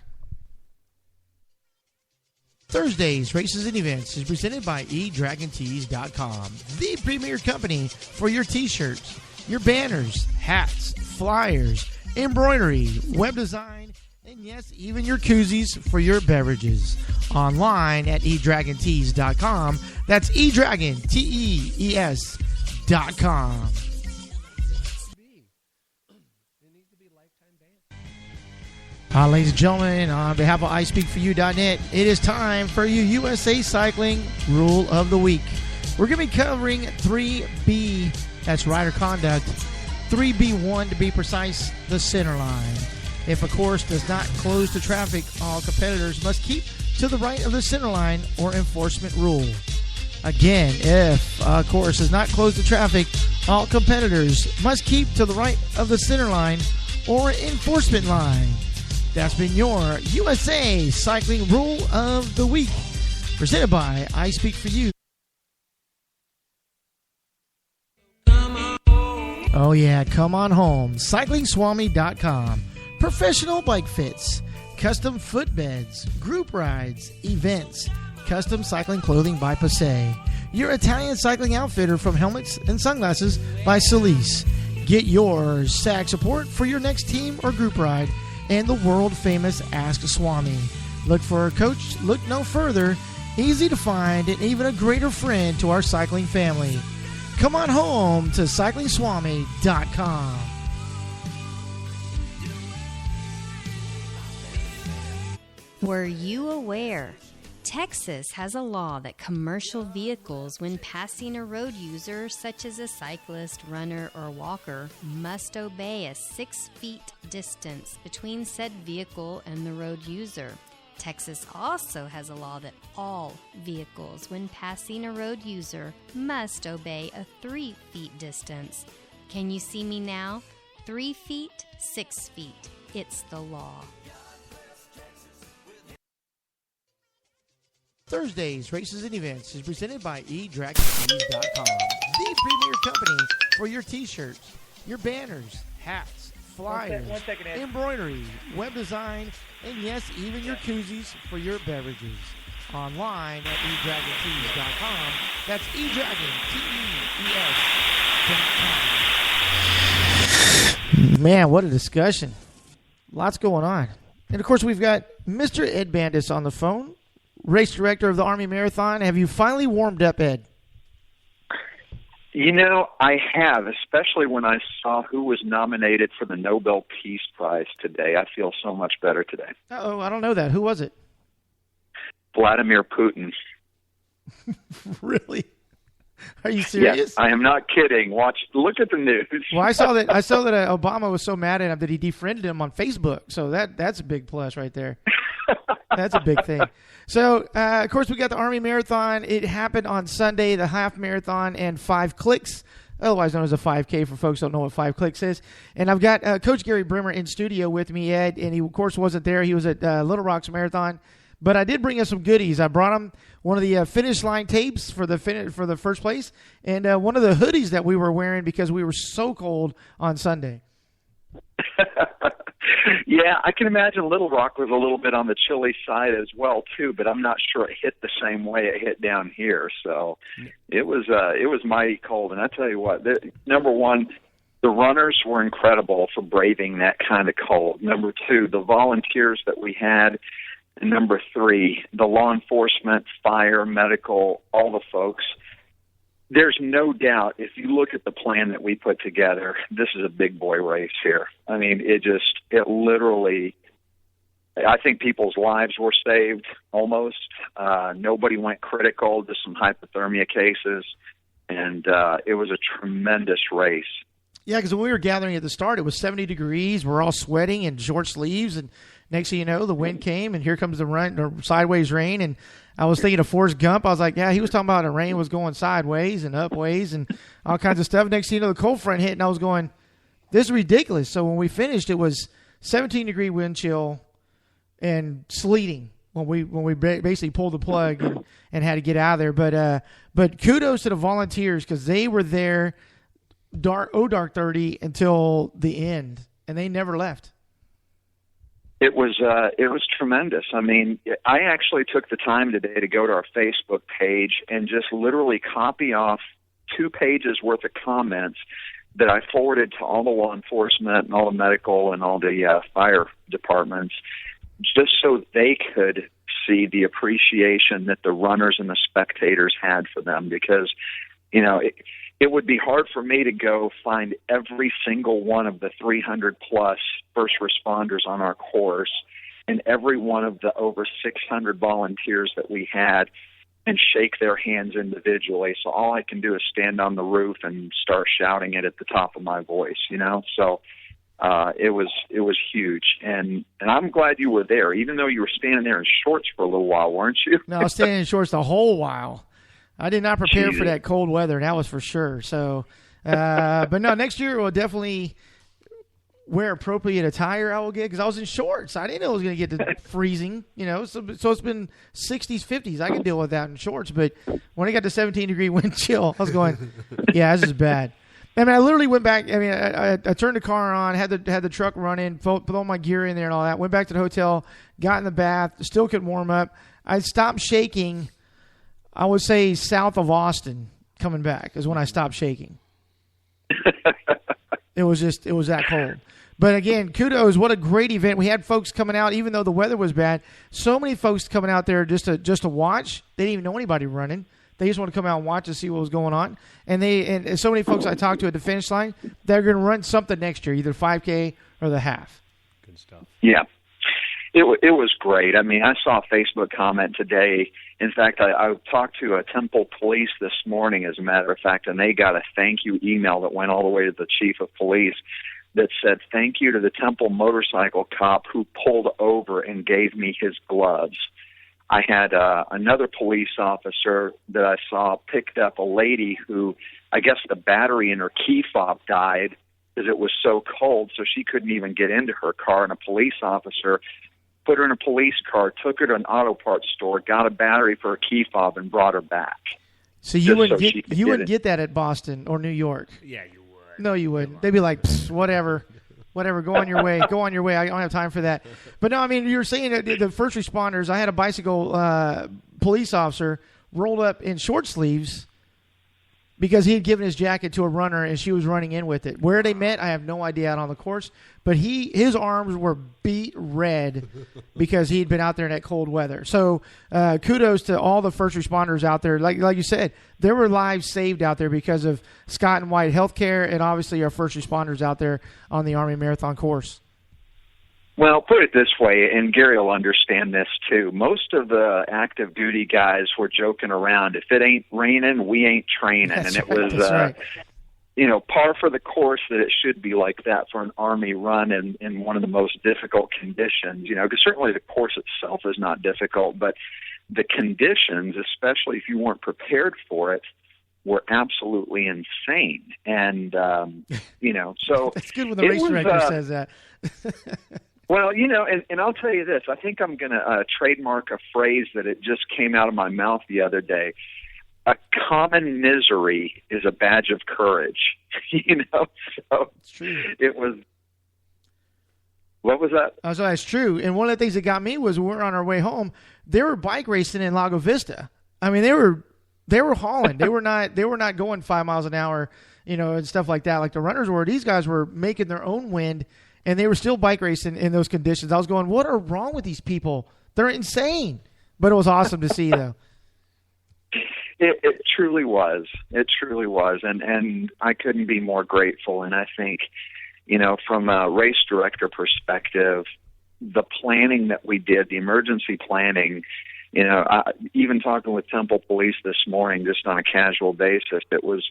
Thursdays, Races and Events is presented by eDragonTees.com, the premier company for your t-shirts, your banners, hats, flyers, embroidery, web design, and yes, even your koozies for your beverages. Online at eDragonTees.com. That's eDragonTees.com. Ladies and gentlemen, on behalf of iSpeakForYou.net, it is time for your USA Cycling Rule of the Week. We're going to be covering 3B, that's rider conduct, 3B1 to be precise, the center line. If a course does not close to traffic, all competitors must keep to the right of the center line or enforcement rule. Again, if a course does not close to traffic, all competitors must keep to the right of the center line or enforcement line. That's been your USA Cycling Rule of the Week, presented by I Speak For You. Oh yeah, come on home. CyclingSwami.com. Professional bike fits, custom footbeds, group rides, events, custom cycling clothing by Passe. Your Italian cycling outfitter from helmets and sunglasses by Solis. Get your SAG support for your next team or group ride and the world-famous Ask Swami. Look for a coach, look no further, easy to find, and even a greater friend to our cycling family. Come on home to CyclingSwami.com. Were you aware? Texas has a law that commercial vehicles, when passing a road user such as a cyclist, runner, or walker, must obey a 6 feet distance between said vehicle and the road user. Texas also has a law that all vehicles, when passing a road user, must obey a 3 feet distance. Can you see me now? 3 feet, 6 feet. It's the law. Thursdays, Races and Events is presented by eDragonTees.com, the premier company for your t-shirts, your banners, hats, flyers, embroidery, web design, and yes, even your koozies for your beverages. Online at eDragonTees.com. That's eDragonTees.com. Man, what a discussion. Lots going on. And of course, we've got Mr. Ed Bandis on the phone, race director of the Army Marathon. Have you finally warmed up, Ed? You know, I have, especially when I saw who was nominated for the Nobel Peace Prize today. I feel so much better today. Uh-oh, I don't know that. Who was it? Vladimir Putin. Really? Are you serious? Yes, I am not kidding. Look at the news. Well, I saw that Obama was so mad at him that he defriended him on Facebook. So that's a big plus right there. That's a big thing. So, of course, we got the Army Marathon. It happened on Sunday, the half marathon and 5 clicks, otherwise known as a 5K for folks who don't know what 5 clicks is. And I've got Coach Gary Brimmer in studio with me, Ed, and he, of course, wasn't there. He was at Little Rock's Marathon. But I did bring us some goodies. I brought him one of the finish line tapes for the first place, and one of the hoodies that we were wearing because we were so cold on Sunday. Yeah, I can imagine Little Rock was a little bit on the chilly side as well too, but I'm not sure it hit the same way it hit down here. So it was mighty cold, and I tell you what, number one, the runners were incredible for braving that kind of cold. Number two, the volunteers that we had. And number three, the law enforcement, fire, medical, all the folks. There's no doubt, if you look at the plan that we put together, this is a big boy race here. I mean, it literally, I think people's lives were saved almost. Nobody went critical, just some hypothermia cases. And it was a tremendous race. Yeah, because when we were gathering at the start, it was 70 degrees. We're all sweating in short sleeves, and next thing you know, the wind came, and here comes the sideways rain. And I was thinking of Forrest Gump. I was like, yeah, he was talking about the rain was going sideways and upways and all kinds of stuff. Next thing you know, the cold front hit, and I was going, this is ridiculous. So when we finished, it was 17-degree wind chill and sleeting when we basically pulled the plug and had to get out of there. But kudos to the volunteers because they were there dark 30 until the end, and they never left. It was tremendous. I mean, I actually took the time today to go to our Facebook page and just literally copy off 2 pages worth of comments that I forwarded to all the law enforcement and all the medical and all the fire departments, just so they could see the appreciation that the runners and the spectators had for them. Because, you know, it would be hard for me to go find every single one of the 300-plus first responders on our course and every one of the over 600 volunteers that we had and shake their hands individually. So all I can do is stand on the roof and start shouting it at the top of my voice, you know. So it was huge. And I'm glad you were there, even though you were standing there in shorts for a little while, weren't you? No, I was standing in shorts the whole while. I did not prepare for that cold weather, that was for sure. So, but no, next year we'll definitely wear appropriate attire. I will get because I was in shorts. I didn't know it was going to get to freezing. You know, so it's been 60s, 50s. I can deal with that in shorts. But when I got to 17-degree wind chill, I was going, yeah, this is bad. I mean, I literally went back. I mean, I turned the car on, had the truck running, put all my gear in there and all that. Went back to the hotel, got in the bath, still couldn't warm up. I stopped shaking. I would say south of Austin coming back is when I stopped shaking. It was that cold. But again, kudos. What a great event. We had folks coming out, even though the weather was bad. So many folks coming out there just to watch. They didn't even know anybody running. They just want to come out and watch and see what was going on. And so many folks I talked to at the finish line, they're going to run something next year, either 5K or the half. Good stuff. Yeah. It was great. I mean, I saw a Facebook comment today. In fact, I talked to a Temple Police this morning, as a matter of fact, and they got a thank you email that went all the way to the chief of police that said, thank you to the Temple motorcycle cop who pulled over and gave me his gloves. I had another police officer that I saw picked up a lady who, I guess the battery in her key fob died because it was so cold, so she couldn't even get into her car, and a police officer put her in a police car, took her to an auto parts store, got a battery for her key fob, and brought her back. So you wouldn't get that at Boston or New York. Yeah, you would. No, you wouldn't. They'd be like, whatever, go on your way. Go on your way. I don't have time for that. But no, I mean, you were saying that the first responders, I had a bicycle police officer rolled up in short sleeves because he had given his jacket to a runner and she was running in with it. Where they met, I have no idea out on the course. But his arms were beat red because he had been out there in that cold weather. So kudos to all the first responders out there. Like you said, there were lives saved out there because of Scott and White Healthcare and obviously our first responders out there on the Army Marathon course. Well, put it this way, and Gary will understand this too. Most of the active duty guys were joking around. If it ain't raining, we ain't training. That's and it right, was, that's right. Par for the course that it should be like that for an Army run in one of the most difficult conditions. Because certainly the course itself is not difficult, but the conditions, especially if you weren't prepared for it, were absolutely insane. And, so It's good when the race director says that. Well, and I'll tell you this. I think I'm going to trademark a phrase that it just came out of my mouth the other day. A common misery is a badge of courage. So It's true. it was. What was that? So that's true. And one of the things that got me was when we were on our way home, they were bike racing in Lago Vista. I mean, they were hauling. They were not going 5 miles an hour, and stuff like that. Like the runners were. These guys were making their own wind, and they were still bike racing in those conditions. I was going, what are wrong with these people? They're insane. But it was awesome to see, though. It truly was. It truly was, and I couldn't be more grateful. And I think, from a race director perspective, the planning that we did, the emergency planning, even talking with Temple Police this morning, just on a casual basis, it was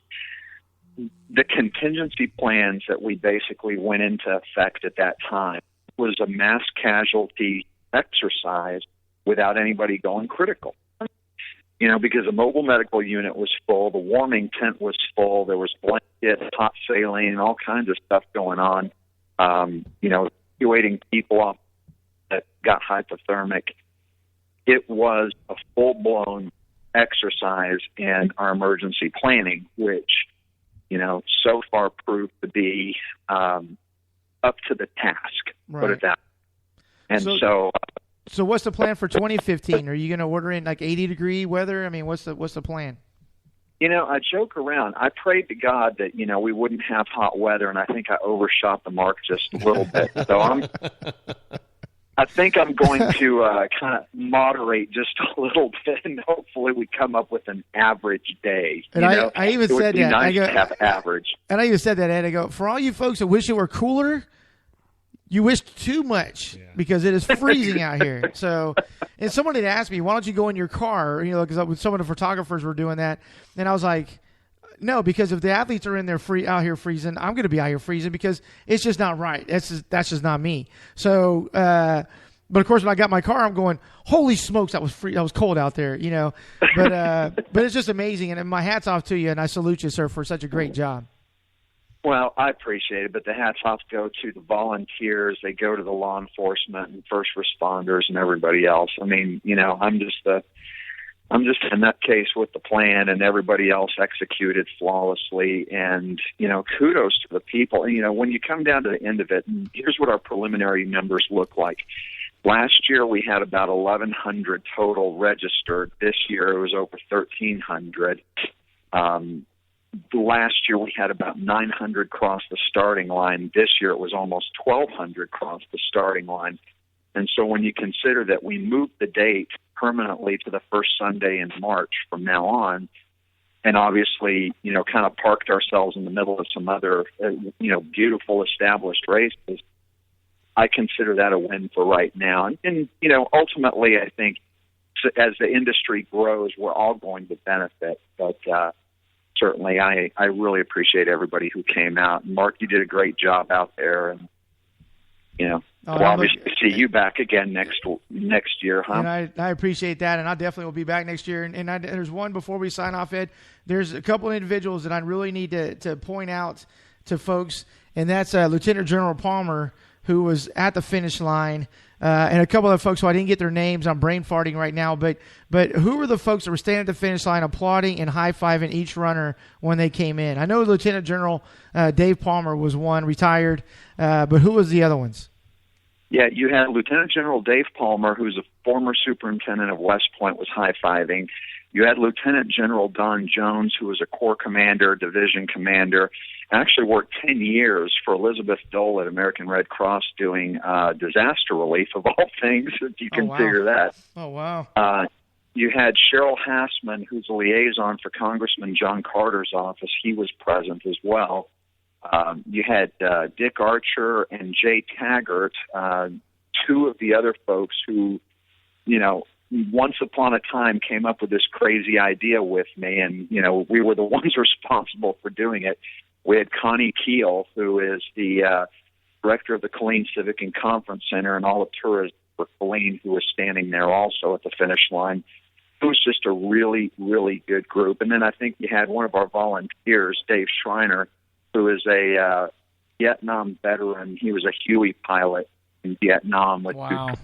the contingency plans that we basically went into effect at that time was a mass casualty exercise without anybody going critical. Because the mobile medical unit was full, the warming tent was full, there was blankets, hot saline, all kinds of stuff going on. Evacuating people off that got hypothermic. It was a full-blown exercise in our emergency planning, which, so far proved to be up to the task, put it that way. And So what's the plan for 2015? Are you going to order in like 80-degree weather? I mean, what's the plan? I joke around. I prayed to God that, we wouldn't have hot weather, and I think I overshot the mark just a little bit. So I think I'm going to kind of moderate just a little bit, and hopefully we come up with an average day. And I even it would said be that. nice to have average. And I even said that, Ed. I go, for all you folks that wish it were cooler, you wish too much because it is freezing out here. So, and somebody had asked me, why don't you go in your car? Because some of the photographers were doing that. And I was like, no, because if the athletes are in there out here freezing, I'm going to be out here freezing because it's just not right. That's just not me. So, but of course, when I got my car, I'm going, holy smokes, that was cold out there, But it's just amazing. And my hat's off to you, and I salute you, sir, for such a great job. Well, I appreciate it, but the hats off go to the volunteers. They go to the law enforcement and first responders and everybody else. I mean, I'm just a nutcase with the plan, and everybody else executed flawlessly. And kudos to the people. And when you come down to the end of it, here's what our preliminary numbers look like. Last year we had about 1,100 total registered. This year it was over 1,300. Last year we had about 900 cross the starting line. This year it was almost 1,200 cross the starting line. And so when you consider that we moved the date permanently to the first Sunday in March from now on, and obviously, kind of parked ourselves in the middle of some other, beautiful established races, I consider that a win for right now. And ultimately I think as the industry grows, we're all going to benefit. But, certainly, I really appreciate everybody who came out. Mark, you did a great job out there, and we'll obviously see you back again next year, huh? And I appreciate that, and I definitely will be back next year. And there's one before we sign off, Ed. There's a couple of individuals that I really need to point out to folks, and that's Lieutenant General Palmer, who was at the finish line, and a couple of folks who I didn't get their names. I'm brain farting right now, but who were the folks that were standing at the finish line applauding and high-fiving each runner when they came in? I know Lieutenant General Dave Palmer was one, retired, but who was the other ones? Yeah, you had Lieutenant General Dave Palmer, who's a former superintendent of West Point, was high-fiving. You had Lieutenant General Don Jones, who was a Corps commander, division commander, actually worked 10 years for Elizabeth Dole at American Red Cross doing disaster relief, of all things, if you can figure that. Oh, wow. You had Cheryl Hassman, who's a liaison for Congressman John Carter's office. He was present as well. You had Dick Archer and Jay Taggart, two of the other folks who, once upon a time came up with this crazy idea with me, and, we were the ones responsible for doing it. We had Connie Keel, who is the director of the Killeen Civic and Conference Center and all of tourism for Killeen, who was standing there also at the finish line. It was just a really, really good group. And then I think you had one of our volunteers, Dave Schreiner, who is a Vietnam veteran. He was a Huey pilot in Vietnam with Wow.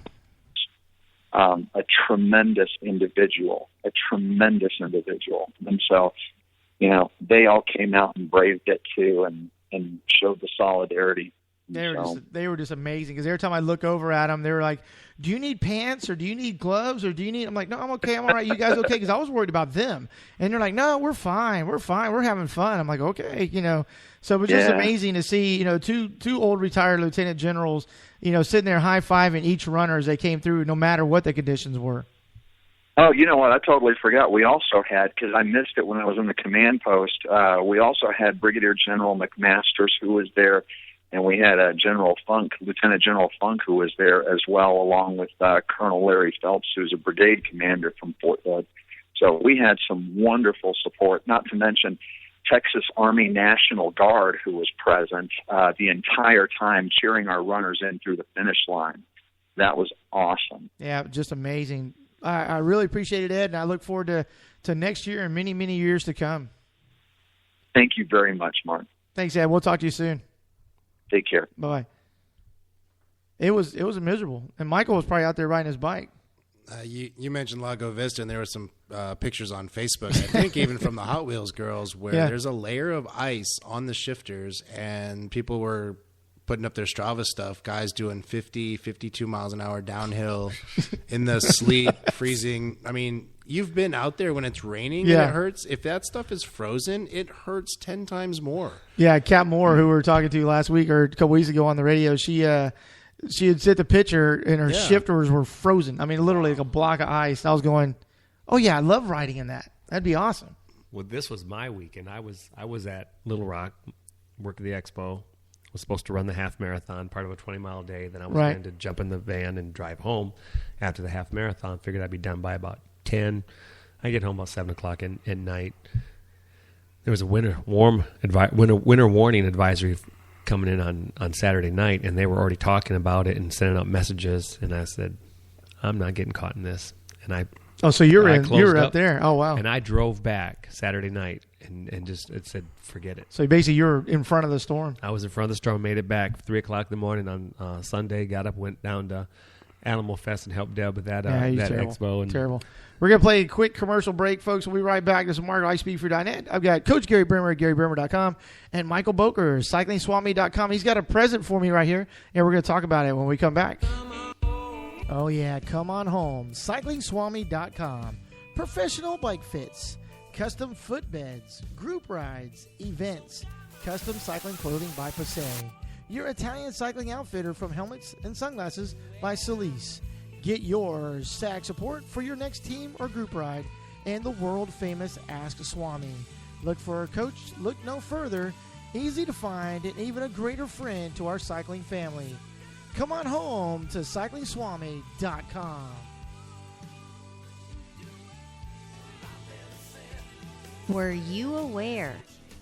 a tremendous individual. And so, they all came out and braved it too and showed the solidarity. They were just amazing, because every time I look over at them, they were like, do you need pants, or do you need gloves, or do you need... I'm like, no, I'm okay, I'm all right. You guys okay? Because I was worried about them. And they're like, no, we're fine, we're having fun. I'm like, okay, So it was just amazing to see, two old retired lieutenant generals, sitting there high-fiving each runner as they came through, no matter what the conditions were. Oh, you know what? I totally forgot. We also had, because I missed it when I was in the command post, we also had Brigadier General McMasters, who was there, and we had Lieutenant General Funk, who was there as well, along with Colonel Larry Phelps, who's a brigade commander from Fort Hood. So we had some wonderful support, not to mention Texas Army National Guard, who was present the entire time, cheering our runners in through the finish line. That was awesome. Yeah, just amazing. I really appreciate it, Ed, and I look forward to next year and many, many years to come. Thank you very much, Mark. Thanks, Ed. We'll talk to you soon. Take care. Bye. It was miserable, and Michael was probably out there riding his bike. You mentioned Lago Vista, and there were some pictures on Facebook, I think even from the Hot Wheels girls, where there's a layer of ice on the shifters, and people were putting up their Strava stuff, guys doing 50, 52 miles an hour downhill in the sleet, freezing. I mean, you've been out there when it's raining and it hurts. If that stuff is frozen, it hurts 10 times more. Yeah, Kat Moore, who we were talking to last week or a couple weeks ago on the radio, she had set the picture and her shifters were frozen. I mean, literally like a block of ice. And I was going, oh yeah, I love riding in that. That'd be awesome. Well, this was my weekend. I was at Little Rock, worked at the expo. Was supposed to run the half marathon, part of a 20-mile day. Then I was going to jump in the van and drive home after the half marathon. Figured I'd be done by about 10. I get home about 7 o'clock at night. There was a winter warning advisory coming in on Saturday night, and they were already talking about it and sending out messages. And I said, I'm not getting caught in this. And so you were up there. Oh wow! And I drove back Saturday night and just it said forget it. So basically, you were in front of the storm. I was in front of the storm. Made it back 3 o'clock in the morning on Sunday. Got up, went down to Animal Fest and helped Deb with that terrible. expo. And terrible. We're gonna play a quick commercial break, folks. We'll be right back. This is Mark iSpeakFor.net. I've got Coach Gary Bremer at GaryBremer.com and Michael Boker, CyclingSwami.com. He's got a present for me right here, and we're gonna talk about it when we come back. Oh, yeah, come on home. CyclingSwami.com. Professional bike fits, custom footbeds, group rides, events, custom cycling clothing by Passe. Your Italian cycling outfitter from helmets and sunglasses by Solis. Get your SAG support for your next team or group ride and the world-famous Ask Swami. Look for a coach, look no further. Easy to find and even a greater friend to our cycling family. Come on home to CyclingSwami.com. Were you aware?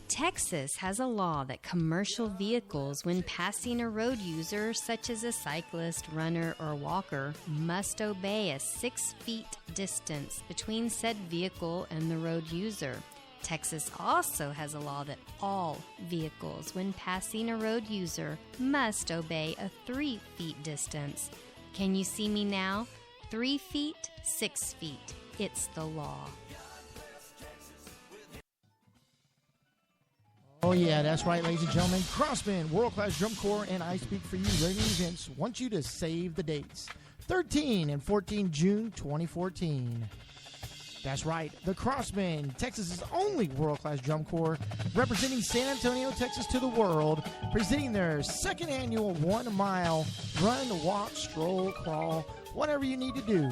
Texas has a law that commercial vehicles, when passing a road user such as a cyclist, runner, or walker, must obey a 6 feet distance between said vehicle and the road user. Texas also has a law that all vehicles, when passing a road user, must obey a 3 feet distance. Can you see me now? 3 feet, 6 feet. It's the law. Oh, yeah, that's right, ladies and gentlemen. Crossman, World Class Drum Corps, and I Speak For You Racing Events want you to save the dates. 13 and 14 June 2014. That's right, the Crossman, Texas's only world-class drum corps, representing San Antonio, Texas to the world, presenting their second annual 1 mile run, walk, stroll, crawl, whatever you need to do.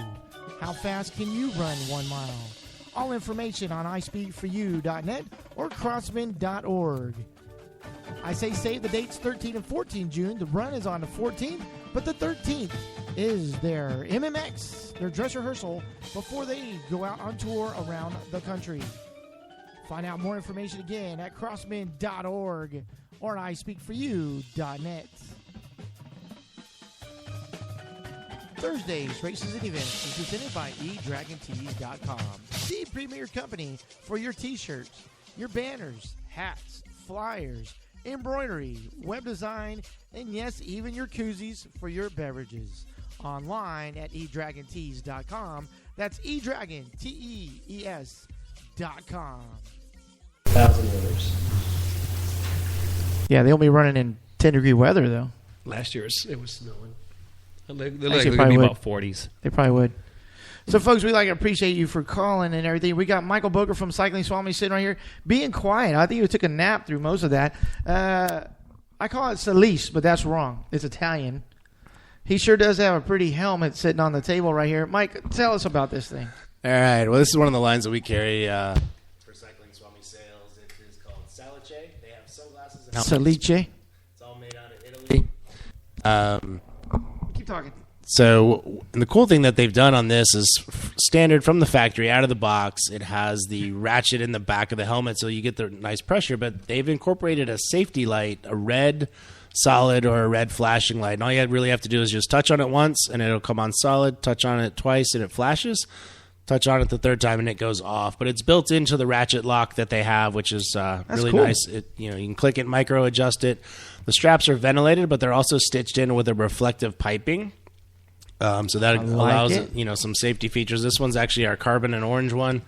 How fast can you run 1 mile? All information on iSpeakForYou.net or Crossman.org. I say save the dates 13 and 14 June. The run is on the 14th, but the 13th is their MMX, their dress rehearsal, before they go out on tour around the country. Find out more information again at crossmen.org or ispeakforyou.net. Thursdays, Races and Events is presented by eDragonTees.com, the premier company for your t-shirts, your banners, hats, flyers, embroidery, web design, and yes, even your koozies for your beverages. Online at eDragonTees.com. That's eDragonTees.com. 1,000 winners. Yeah, they'll be running in 10-degree weather, though. Last year it was snowing. They're Actually, going to be probably about 40s. They probably would. So, folks, we appreciate you for calling and everything. We got Michael Boker from Cycling Swami sitting right here, being quiet. I think he took a nap through most of that. I call it Salice, but that's wrong. It's Italian. He sure does have a pretty helmet sitting on the table right here. Mike, tell us about this thing. All right. Well, this is one of the lines that we carry for Cycling Swami sales. It is called Salice. They have sunglasses and helmets. Salice. It's all made out of Italy. Keep talking. So the cool thing that they've done on this is standard from the factory, out of the box. It has the ratchet in the back of the helmet, so you get the nice pressure. But they've incorporated a safety light, a red solid or a red flashing light. And all you really have to do is just touch on it once, and it'll come on solid. Touch on it twice, and it flashes. Touch on it the third time, and it goes off. But it's built into the ratchet lock that they have, which is really cool. nice. You can click it, micro adjust it. The straps are ventilated, but they're also stitched in with a reflective piping. So that allows some safety features. This one's actually our carbon and orange one,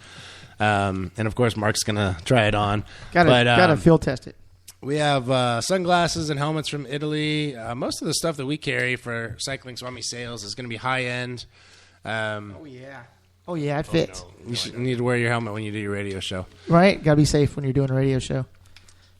and of course Mark's gonna try it on. Gotta field test it. We have sunglasses and helmets from Italy. Most of the stuff that we carry for Cycling Swami sales is going to be high end. Oh yeah, it fits. No. You need to wear your helmet when you do your radio show. Right, gotta be safe when you're doing a radio show.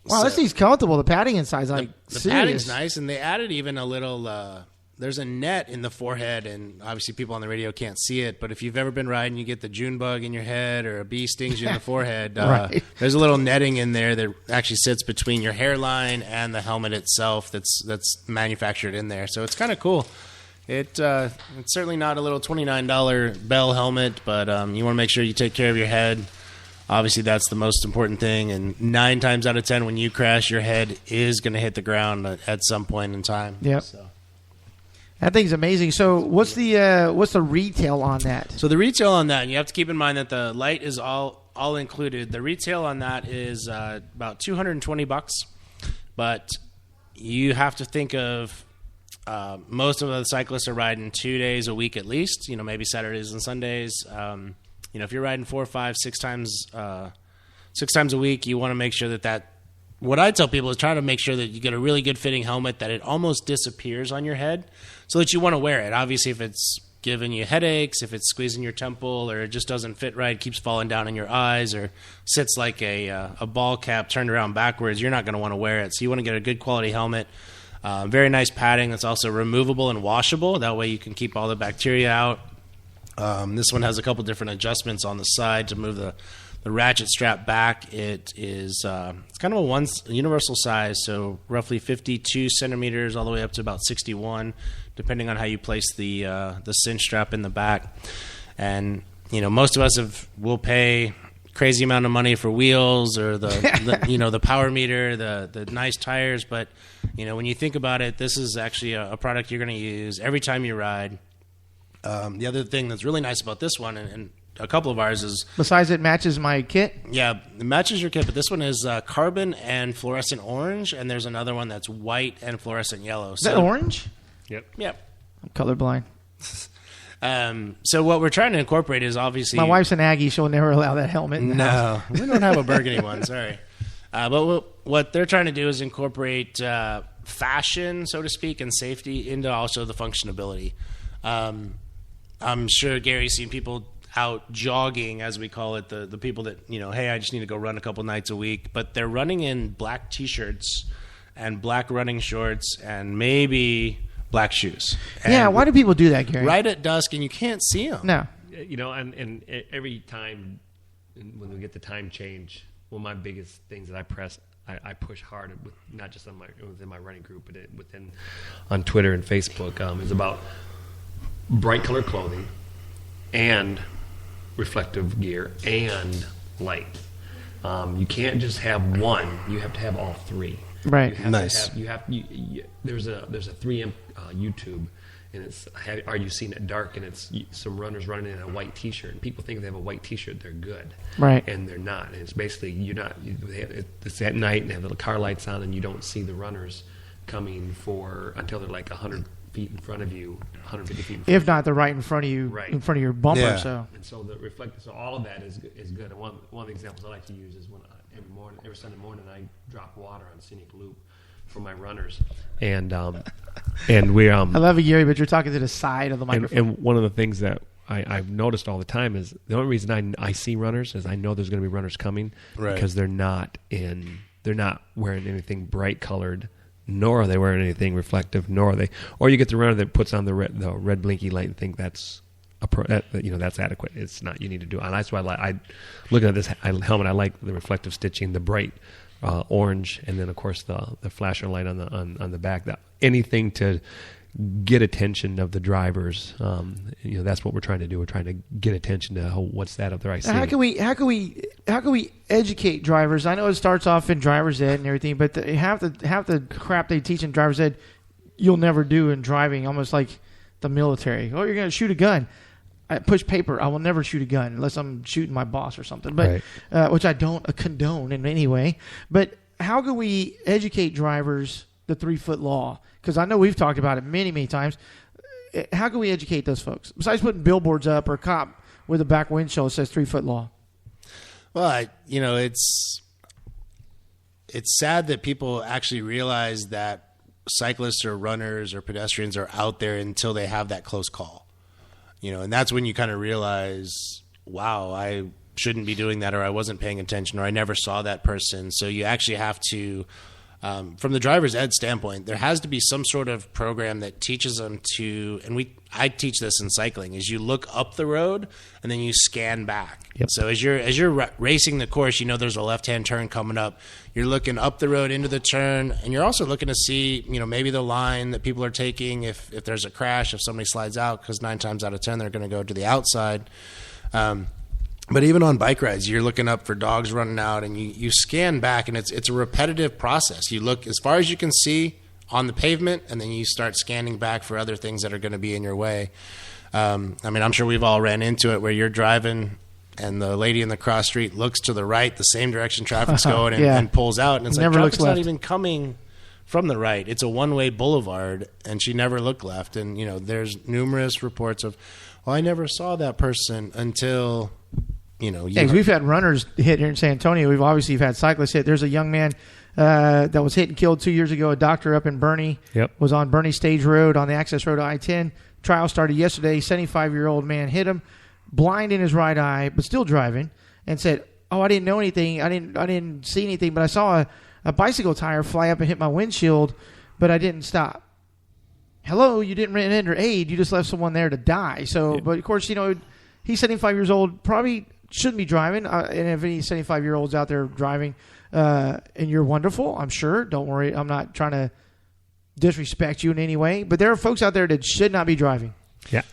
Wow, this thing's comfortable. The padding inside's the serious. padding's nice, and they added even a little. There's a net in the forehead, and obviously people on the radio can't see it, but if you've ever been riding, you get the June bug in your head or a bee stings you in the forehead. Right. There's a little netting in there that actually sits between your hairline and the helmet itself that's manufactured in there. So it's kind of cool. It's certainly not a little $29 Bell helmet, but you want to make sure you take care of your head. Obviously, that's the most important thing, and 9 times out of 10, when you crash, your head is going to hit the ground at some point in time. Yep. So. That thing's amazing. So what's the retail on that? So the retail on that, and you have to keep in mind that the light is all included. The retail on that is about $220, but you have to think of most of the cyclists are riding 2 days a week at least. Maybe Saturdays and Sundays. If you're riding 4, 5, 6 times a week, you want to make sure that. What I tell people is try to make sure that you get a really good fitting helmet that it almost disappears on your head so that you want to wear it. Obviously, if it's giving you headaches, if it's squeezing your temple, or it just doesn't fit right, keeps falling down in your eyes, or sits like a ball cap turned around backwards, you're not going to want to wear it. So you want to get a good quality helmet. Very nice padding that's also removable and washable. That way you can keep all the bacteria out. This one has a couple different adjustments on the side to move the ratchet strap back. It is it's kind of a universal size, so roughly 52 centimeters all the way up to about 61, depending on how you place the cinch strap in the back. And most of us will pay crazy amount of money for wheels or the power meter, the nice tires, but when you think about it, this is actually a product you're going to use every time you ride. The other thing that's really nice about this one, and a couple of ours is... Besides it matches my kit? Yeah, it matches your kit, but this one is carbon and fluorescent orange, and there's another one that's white and fluorescent yellow. Is that orange? Yep. I'm colorblind. So what we're trying to incorporate is obviously... My wife's an Aggie. She'll never allow that helmet in the No, house. we don't have a burgundy one, sorry. But what they're trying to do is incorporate fashion, so to speak, and safety into also the functionability. I'm sure Gary's seen people out jogging, as we call it, the people that, hey, I just need to go run a couple nights a week, but they're running in black T-shirts and black running shorts and maybe black shoes. Yeah, why do people do that, Gary? Right at dusk, and you can't see them. No. And every time when we get the time change, one of my biggest things that I push hard with, not just within my running group, but on Twitter and Facebook, is about bright colored clothing and reflective gear and light. You can't just have one. You have to have all three. Right. You have Nice. To have, there's a 3M YouTube, and it's are you seeing it dark? And it's some runners running in a white T-shirt, and people think if they have a white T-shirt they're good, Right. And they're not. And it's basically it's at night and they have little car lights on, and you don't see the runners coming until they're like 100 feet in front of you, 150 feet in front If not, they're right in front of you, Right. in front of your bumper. Yeah. So and so the reflective, so all of that is good. And one of the examples I like to use is when every Sunday morning I drop water on Scenic Loop for my runners, and we I love it, Gary, but you're talking to the side of the microphone. and one of the things that I've noticed all the time is the only reason I see runners is I know there's going to be runners coming, Right. because they're not wearing anything bright colored, nor are they wearing anything reflective, or you get the runner that puts on the red blinky light and think that's that's adequate. It's not. You need to do it. And that's why I looking at this helmet. I like the reflective stitching, the bright orange, and then of course the flasher light on the back. That anything to get attention of the drivers. That's what we're trying to do. We're trying to get attention to what's that up there. I see. How can we educate drivers? I know it starts off in driver's ed and everything, but half the crap they teach in driver's ed, you'll never do in driving. Almost like the military. Oh, you're going to shoot a gun. I push paper. I will never shoot a gun unless I'm shooting my boss or something. But which I don't condone in any way. But how can we educate drivers the 3-foot law? Because I know we've talked about it many, many times. How can we educate those folks besides putting billboards up or a cop with a back windshield that says 3-foot law? Well, it's sad that people actually realize that cyclists or runners or pedestrians are out there until they have that close call. And that's when you kind of realize, wow, I shouldn't be doing that, or I wasn't paying attention, or I never saw that person. So you actually have to, from the driver's ed standpoint, there has to be some sort of program that teaches them to, and I teach this in cycling, is you look up the road and then you scan back. Yep. So as you're racing the course, there's a left-hand turn coming up. You're looking up the road into the turn, and you're also looking to see, maybe the line that people are taking, if there's a crash, if somebody slides out, because 9 times out of 10 they're going to go to the outside. But even on bike rides, you're looking up for dogs running out, and you scan back, and it's a repetitive process. You look as far as you can see on the pavement, and then you start scanning back for other things that are going to be in your way. I'm sure we've all ran into it where you're driving and the lady in the cross street looks to the right, the same direction traffic's going, and pulls out. And it's Never like looks traffic's not left. even coming from the right. It's a one-way boulevard, and she never looked left. And, there's numerous reports of, I never saw that person until, We've had runners hit here in San Antonio. We've obviously had cyclists hit. There's a young man that was hit and killed 2 years ago. A doctor up in Bernie was on Bernie Stage Road on the access road to I-10. Trial started yesterday. 75-year-old man hit him, blind in his right eye, but still driving, and said, I didn't know anything. I didn't see anything, but I saw a bicycle tire fly up and hit my windshield, but I didn't stop. Hello, you didn't render aid. You just left someone there to die. So, but of course, he's 75 years old, probably shouldn't be driving. And if any 75-year-olds out there driving, and you're wonderful, I'm sure. Don't worry. I'm not trying to disrespect you in any way. But there are folks out there that should not be driving. Yeah.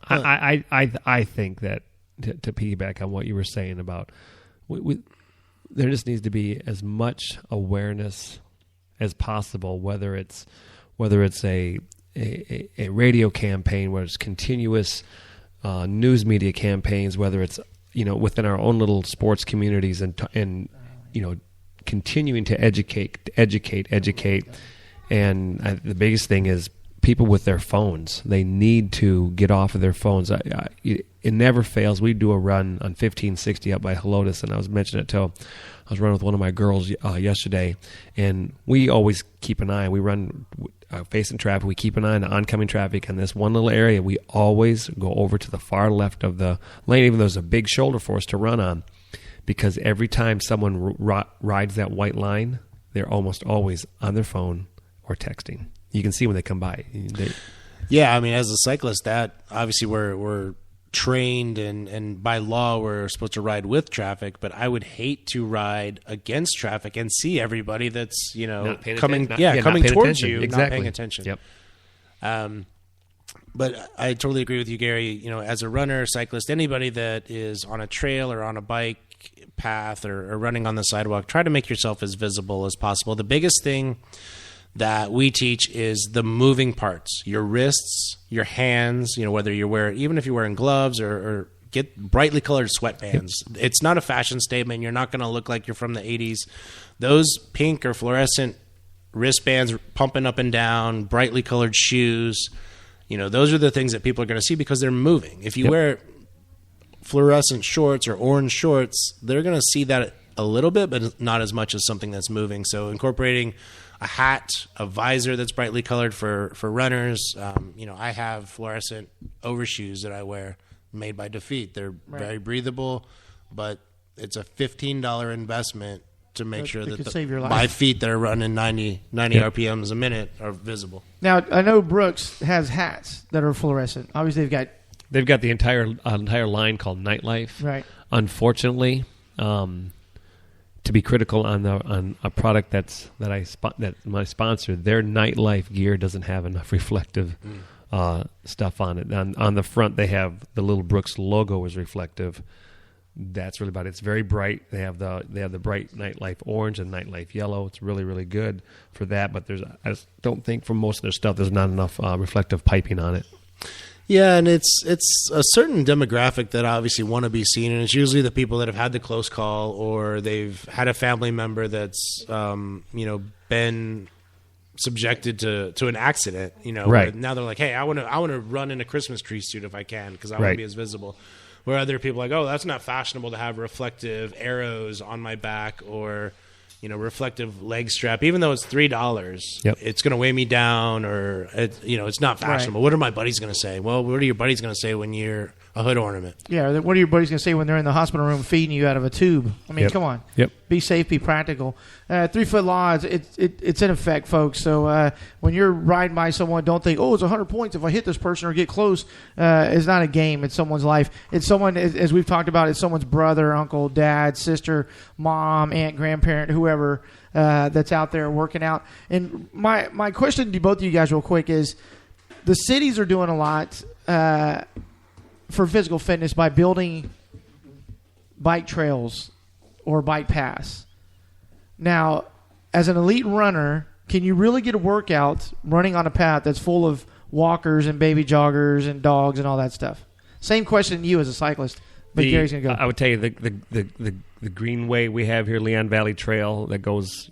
I think that to piggyback on what you were saying about there just needs to be as much awareness as possible, whether it's a radio campaign, whether it's continuous news media campaigns, whether it's within our own little sports communities, and continuing to educate. And the biggest thing is people with their phones. They need to get off of their phones. It never fails. We do a run on 1560 up by Helotes, and I was mentioning it till I was running with one of my girls yesterday, and we always keep an eye. We run facing traffic. We keep an eye on the oncoming traffic. In this one little area, we always go over to the far left of the lane, even though there's a big shoulder for us to run on, because every time someone rides that white line, they're almost always on their phone or texting. You can see when they come by. Yeah, as a cyclist, that obviously we're trained and by law we're supposed to ride with traffic, but I would hate to ride against traffic and see everybody that's coming towards you, exactly. not paying attention. Yep. But I totally agree with you, Gary. You know, as a runner, cyclist, anybody that is on a trail or on a bike path or running on the sidewalk, try to make yourself as visible as possible. The biggest thing that we teach is the moving parts, your wrists, your hands, you know, whether you're wearing, even if you're wearing gloves or get brightly colored sweatbands. It's not a fashion statement. You're not going to look like you're from the 80s. Those pink or fluorescent wristbands pumping up and down, brightly colored shoes, you know, those are the things that people are going to see because they're moving. If you wear fluorescent shorts or orange shorts, they're going to see that a little bit, but not as much as something that's moving. So incorporating a hat, a visor that's brightly colored for runners. You know, I have fluorescent overshoes that I wear made by Defeat. They're very breathable, but it's a $15 investment to make sure that my feet that are running 90 RPMs a minute are visible. Now, I know Brooks has hats that are fluorescent. Obviously, they've got the entire line called Nightlife. Right. Unfortunately, to be critical on a product that my sponsor, their Nightlife gear doesn't have enough reflective stuff on it. On the front, they have the little Brooks logo is reflective. That's really about it. It's very bright. They have the bright Nightlife orange and Nightlife yellow. It's really, really good for that. But I just don't think for most of their stuff there's not enough reflective piping on it. Yeah, and it's a certain demographic that obviously want to be seen, and it's usually the people that have had the close call or they've had a family member that's been subjected to an accident. You know, right. Now they're like, hey, I want to run in a Christmas tree suit if I can because I want to be as visible. Where other people are like, oh, that's not fashionable to have reflective arrows on my back or, reflective leg strap. Even though it's $3, it's going to weigh me down or, it's not fashionable. Right. What are my buddies going to say? Well, what are your buddies going to say when you're a hood ornament? Yeah, what are your buddies going to say when they're in the hospital room feeding you out of a tube? I mean, come on. Yep. Be safe, be practical. 3-foot law, it's in effect, folks. So when you're riding by someone, don't think, oh, it's 100 points if I hit this person or get close. It's not a game. It's someone's life. It's someone, as we've talked about, it's someone's brother, uncle, dad, sister, mom, aunt, grandparent, whoever that's out there working out. And my question to both of you guys real quick is, the cities are doing a lot for physical fitness by building bike trails or bike paths. Now, as an elite runner, can you really get a workout running on a path that's full of walkers and baby joggers and dogs and all that stuff? Same question to you as a cyclist, but Gary's going to go. I would tell you the greenway we have here, Leon Valley Trail, that goes,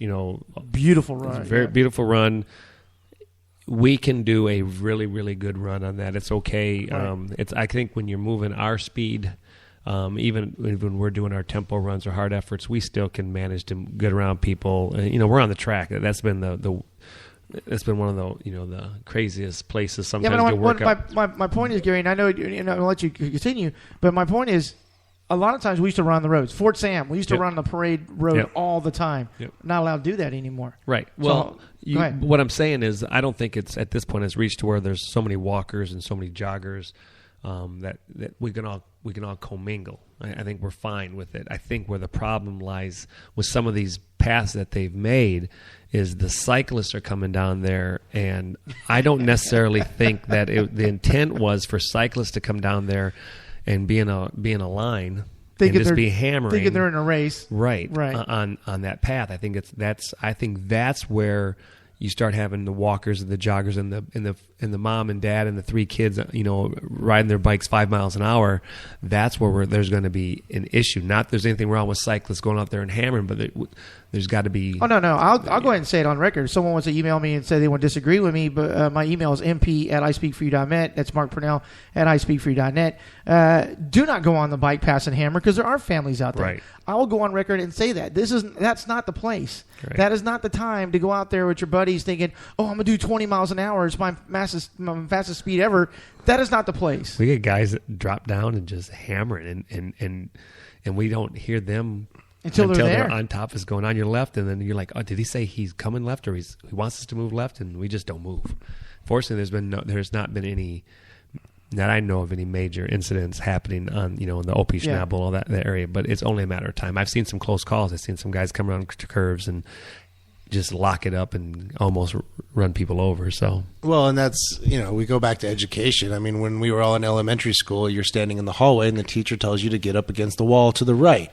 beautiful run. Very beautiful run. We can do a really, really good run on that. It's okay. Right. I think when you're moving our speed, even when we're doing our tempo runs or hard efforts, we still can manage to get around people. We're on the track. That's been that's been one of the craziest places sometimes to work out. My point is, Gary, and I know I'll let you continue, but my point is, a lot of times we used to run the roads. Fort Sam, we used to run the parade road all the time. Not allowed to do that anymore. Right. Well, what I'm saying is I don't think it's at this point it's reached to where there's so many walkers and so many joggers that we can all commingle. I think we're fine with it. I think where the problem lies with some of these paths that they've made is the cyclists are coming down there, and I don't necessarily think that the intent was for cyclists to come down there and be in a line and just be hammering, thinking they're in a race, right on that path. I think that's where you start having the walkers and the joggers and the mom and dad and the 3 kids, riding their bikes 5 miles an hour. That's where there's going to be an issue. Not there's anything wrong with cyclists going out there and hammering, but there's got to be. Oh no! I'll go ahead and say it on record. If someone wants to email me and say they want to disagree with me, but my email is mp@ispeakforyou.net. That's Mark Purnell at ispeakforyou.net. Do not go on the bike paths and hammer because there are families out there. Right. I will go on record and say that's not the place. Right. That is not the time to go out there with your buddies thinking, oh, I'm gonna do 20 miles an hour. It's my fastest speed ever. That is not the place. We get guys that drop down and just hammering, and we don't hear them until they're on top is going on your left, and then you're like, oh, did he say he's coming left or he wants us to move left, and we just don't move. Fortunately, there's not been any that I know of any major incidents happening on in the OP Schnabel, all that area, but it's only a matter of time. I've seen some close calls. I've seen some guys come around curves and just lock it up and almost run people over. So, well, and that's, we go back to education. I mean, when we were all in elementary school, you're standing in the hallway and the teacher tells you to get up against the wall to the right.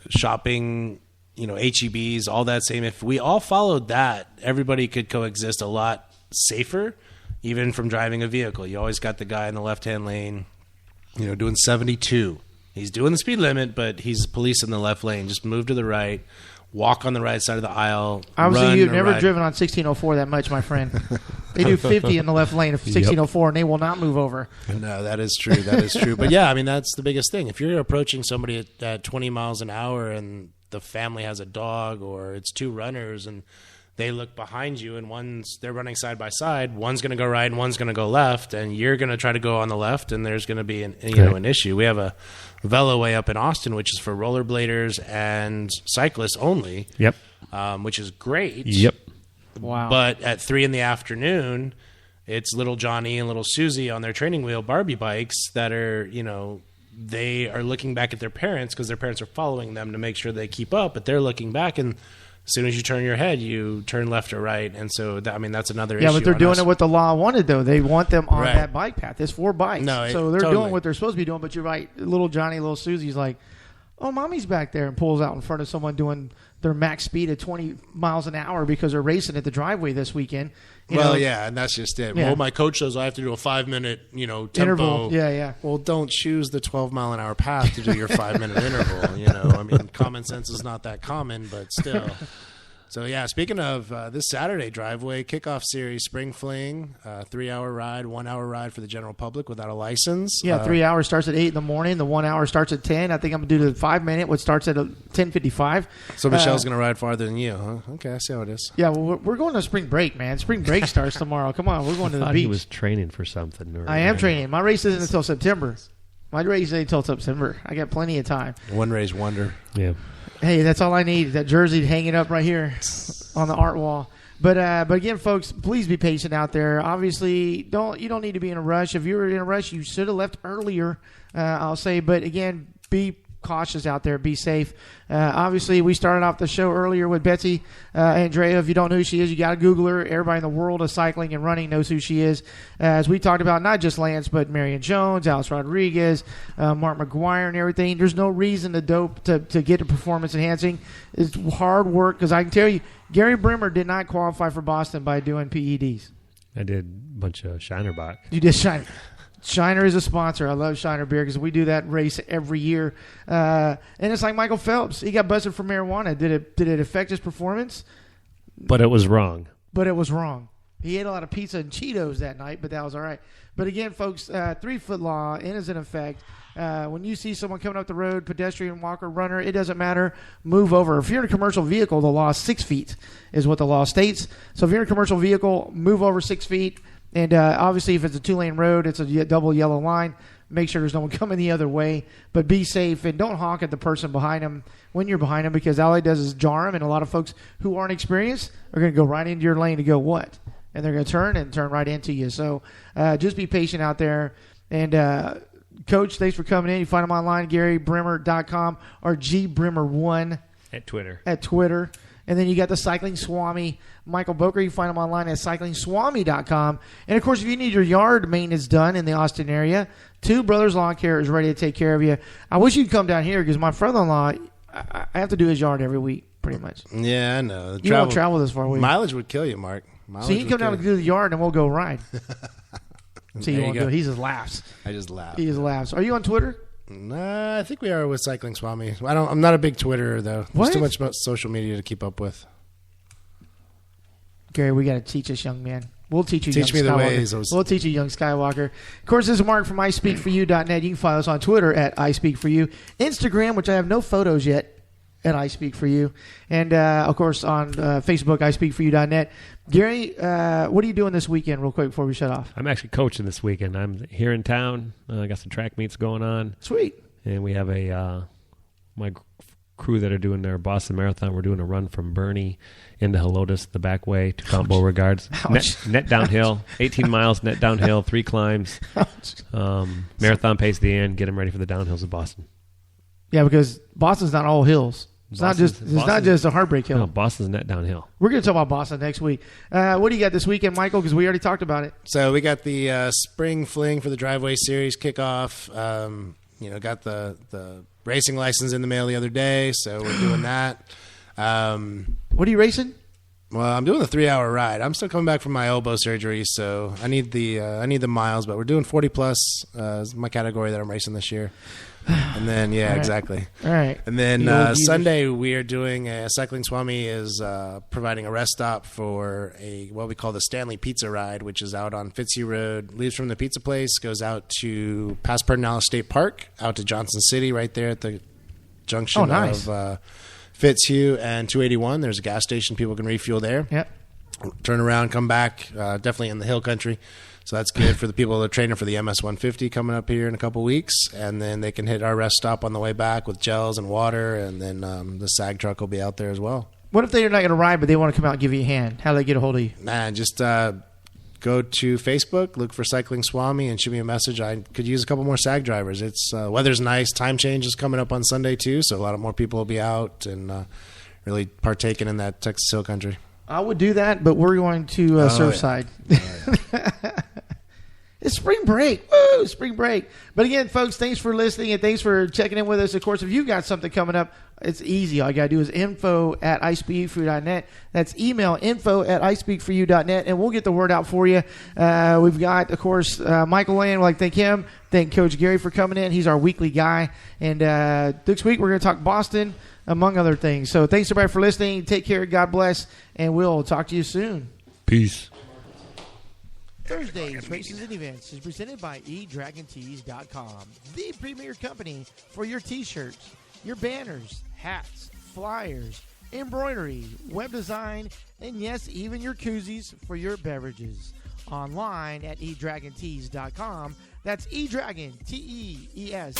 Shopping, HEBs, all that same. If we all followed that, everybody could coexist a lot safer, even from driving a vehicle. You always got the guy in the left-hand lane, doing 72. He's doing the speed limit, but he's police in the left lane. Just move to the right. Walk on the right side of the aisle. Obviously, you've never driven on 1604 that much, my friend. They do 50 in the left lane of 1604, and they will not move over. No, that is true. That is true. But yeah, I mean, that's the biggest thing. If you're approaching somebody at 20 miles an hour and the family has a dog, or it's two runners and they look behind you and they're running side by side, one's going to go right and one's going to go left, and you're going to try to go on the left, and there's going to be an issue. We have a Veloway up in Austin, which is for rollerbladers and cyclists only. Yep. Which is great. Yep. Wow. But at 3 p.m, it's little Johnny and little Susie on their training wheel Barbie bikes that are, they are looking back at their parents because their parents are following them to make sure they keep up, but they're looking back, and as soon as you turn your head, you turn left or right. And so, that's another issue. Yeah, but they're doing it what the law wanted, though. They want them on Right. that bike path. It's for bikes. So they're totally doing what they're supposed to be doing. But you're right. Little Johnny, little Susie's like, oh, mommy's back there, and pulls out in front of someone doing their max speed at 20 miles an hour because they're racing at the driveway this weekend. Yeah, and that's just it. Yeah. Well, my coach says I have to do a 5-minute, tempo. Interval. Yeah. Well, don't choose the 12-mile-an-hour path to do your 5-minute interval. I mean, common sense is not that common, but still. So, yeah, speaking of this Saturday driveway kickoff series, Spring Fling, 3-hour ride, 1-hour ride for the general public without a license. Yeah, 3 hours starts at 8 in the morning. The 1 hour starts at 10. I think I'm going to do the 5-minute, which starts at 10:55. So Michelle's going to ride farther than you, huh? Okay, I see how it is. Yeah, well, we're going to spring break, man. Spring break starts tomorrow. Come on, we're going to the I thought beach. he was training for something. I am training. My race isn't until September. My race isn't until September. I got plenty of time. One race wonder. Yeah. Hey, that's all I need. That jersey hanging up right here on the art wall. But again, folks, please be patient out there. Obviously, you don't need to be in a rush. If you were in a rush, you should have left earlier. I'll say, but again, be cautious out there. Be safe. Obviously, we started off the show earlier with Betsy Andreu. If you don't know who she is, you got to Google her. Everybody in the world of cycling and running knows who she is. As we talked about, not just Lance, but Marion Jones, Alex Rodriguez, Mark McGuire, and everything. There's no reason to dope to get to performance enhancing. It's hard work, because I can tell you, Gary Brimmer did not qualify for Boston by doing PEDs. I did a bunch of Shinerbach. You did Shiner. Shiner is a sponsor. I love Shiner beer because we do that race every year. And it's like Michael Phelps. He got busted for marijuana. Did it affect his performance? But it was wrong. But it was wrong. He ate a lot of pizza and Cheetos that night, but that was all right. But again, folks, 3-foot law is in effect. When you see someone coming up the road, pedestrian, walker, runner, it doesn't matter. Move over. If you're in a commercial vehicle, the law is 6 feet is what the law states. So if you're in a commercial vehicle, move over 6 feet. And obviously, if it's a 2-lane road, it's a double yellow line. Make sure there's no one coming the other way. But be safe, and don't honk at the person behind them when you're behind them, because all it does is jar them. And a lot of folks who aren't experienced are going to go right into your lane to go what? And they're going to turn right into you. So just be patient out there. And Coach, thanks for coming in. You find him online, GaryBrimmer.com or GBrimmer1 At Twitter. And then you got the Cycling Swami, Michael Boker. You find him online at cyclingswami.com. And, of course, if you need your yard maintenance done in the Austin area, Two Brothers Lawn Care is ready to take care of you. I wish you'd come down here, because my brother-in-law, I have to do his yard every week, pretty much. Yeah, I know. You won't travel this far, will you? Mileage would kill you, Mark. So you can come down and do the yard, and we'll go ride. See, you There won't you do go. it. He just laughs. I just laughed. He just laughs. Are you on Twitter? Nah, I think we are with Cycling Swami. I'm not a big Twitterer, though. What? There's too much about social media to keep up with. Gary, we got to teach us, young man. We'll teach you, Teach young me the Skywalker. ways. We'll teach you, young Skywalker. Of course, this is Mark from iSpeakForYou.net. You can follow us on Twitter at iSpeakForYou. Instagram, which I have no photos yet, at iSpeakForYou. And, of course, on Facebook, iSpeakForYou.net. Gary, what are you doing this weekend, real quick, before we shut off? I'm actually coaching this weekend. I'm here in town. I got some track meets going on. Sweet. And we have my crew that are doing their Boston Marathon. We're doing a run from Bernie into Helotes, the back way, to Count Beauregard's. Net downhill, 18 miles, net downhill, 3 climbs. Marathon pace at the end, get them ready for the downhills of Boston. Yeah, because Boston's not all hills. It's not just a heartbreak hill. No, Boston's net downhill. We're going to talk about Boston next week. What do you got this weekend, Michael? Because we already talked about it. So we got the spring fling for the Driveway Series kickoff. Got the racing license in the mail the other day, so we're doing that. What are you racing? Well, I'm doing the 3-hour ride. I'm still coming back from my elbow surgery, so I need the miles. But we're doing 40 plus is my category that I'm racing this year. And then All right. Exactly. All right. And then Sunday we are doing Cycling Swami is providing a rest stop for what we call the Stanley Pizza Ride, which is out on Fitzhugh Road. Leaves from the pizza place, goes out to past Pedernales State Park, out to Johnson City, right there at the junction of Fitzhugh and 281. There's a gas station. People can refuel there. Yep. Turn around, come back. Definitely in the hill country. So that's good for the people that are training for the MS 150 coming up here in a couple weeks. And then they can hit our rest stop on the way back with gels and water. And then the SAG truck will be out there as well. What if they're not going to ride, but they want to come out and give you a hand? How do they get a hold of you? Just go to Facebook, look for Cycling Swami, and shoot me a message. I could use a couple more SAG drivers. It's weather's nice. Time change is coming up on Sunday, too. So a lot more people will be out and really partaking in that Texas Hill Country. I would do that, but we're going to Surfside. Yeah. It's spring break. Woo, spring break. But again, folks, thanks for listening and thanks for checking in with us. Of course, if you've got something coming up, it's easy. All you got to do is info@ispeakforyou.net. That's email info@ispeakforyou.net, and we'll get the word out for you. We've got, of course, Michael Lane. We'd like to thank him. Thank Coach Gary for coming in. He's our weekly guy. And next week, we're going to talk Boston, among other things. So thanks, everybody, for listening. Take care. God bless. And we'll talk to you soon. Peace. Thursdays Races and Events is presented by eDragonTees.com, the premier company for your t-shirts, your banners, hats, flyers, embroidery, web design, and yes, even your koozies for your beverages. Online at eDragonTees.com. That's eDragon, TEES.com.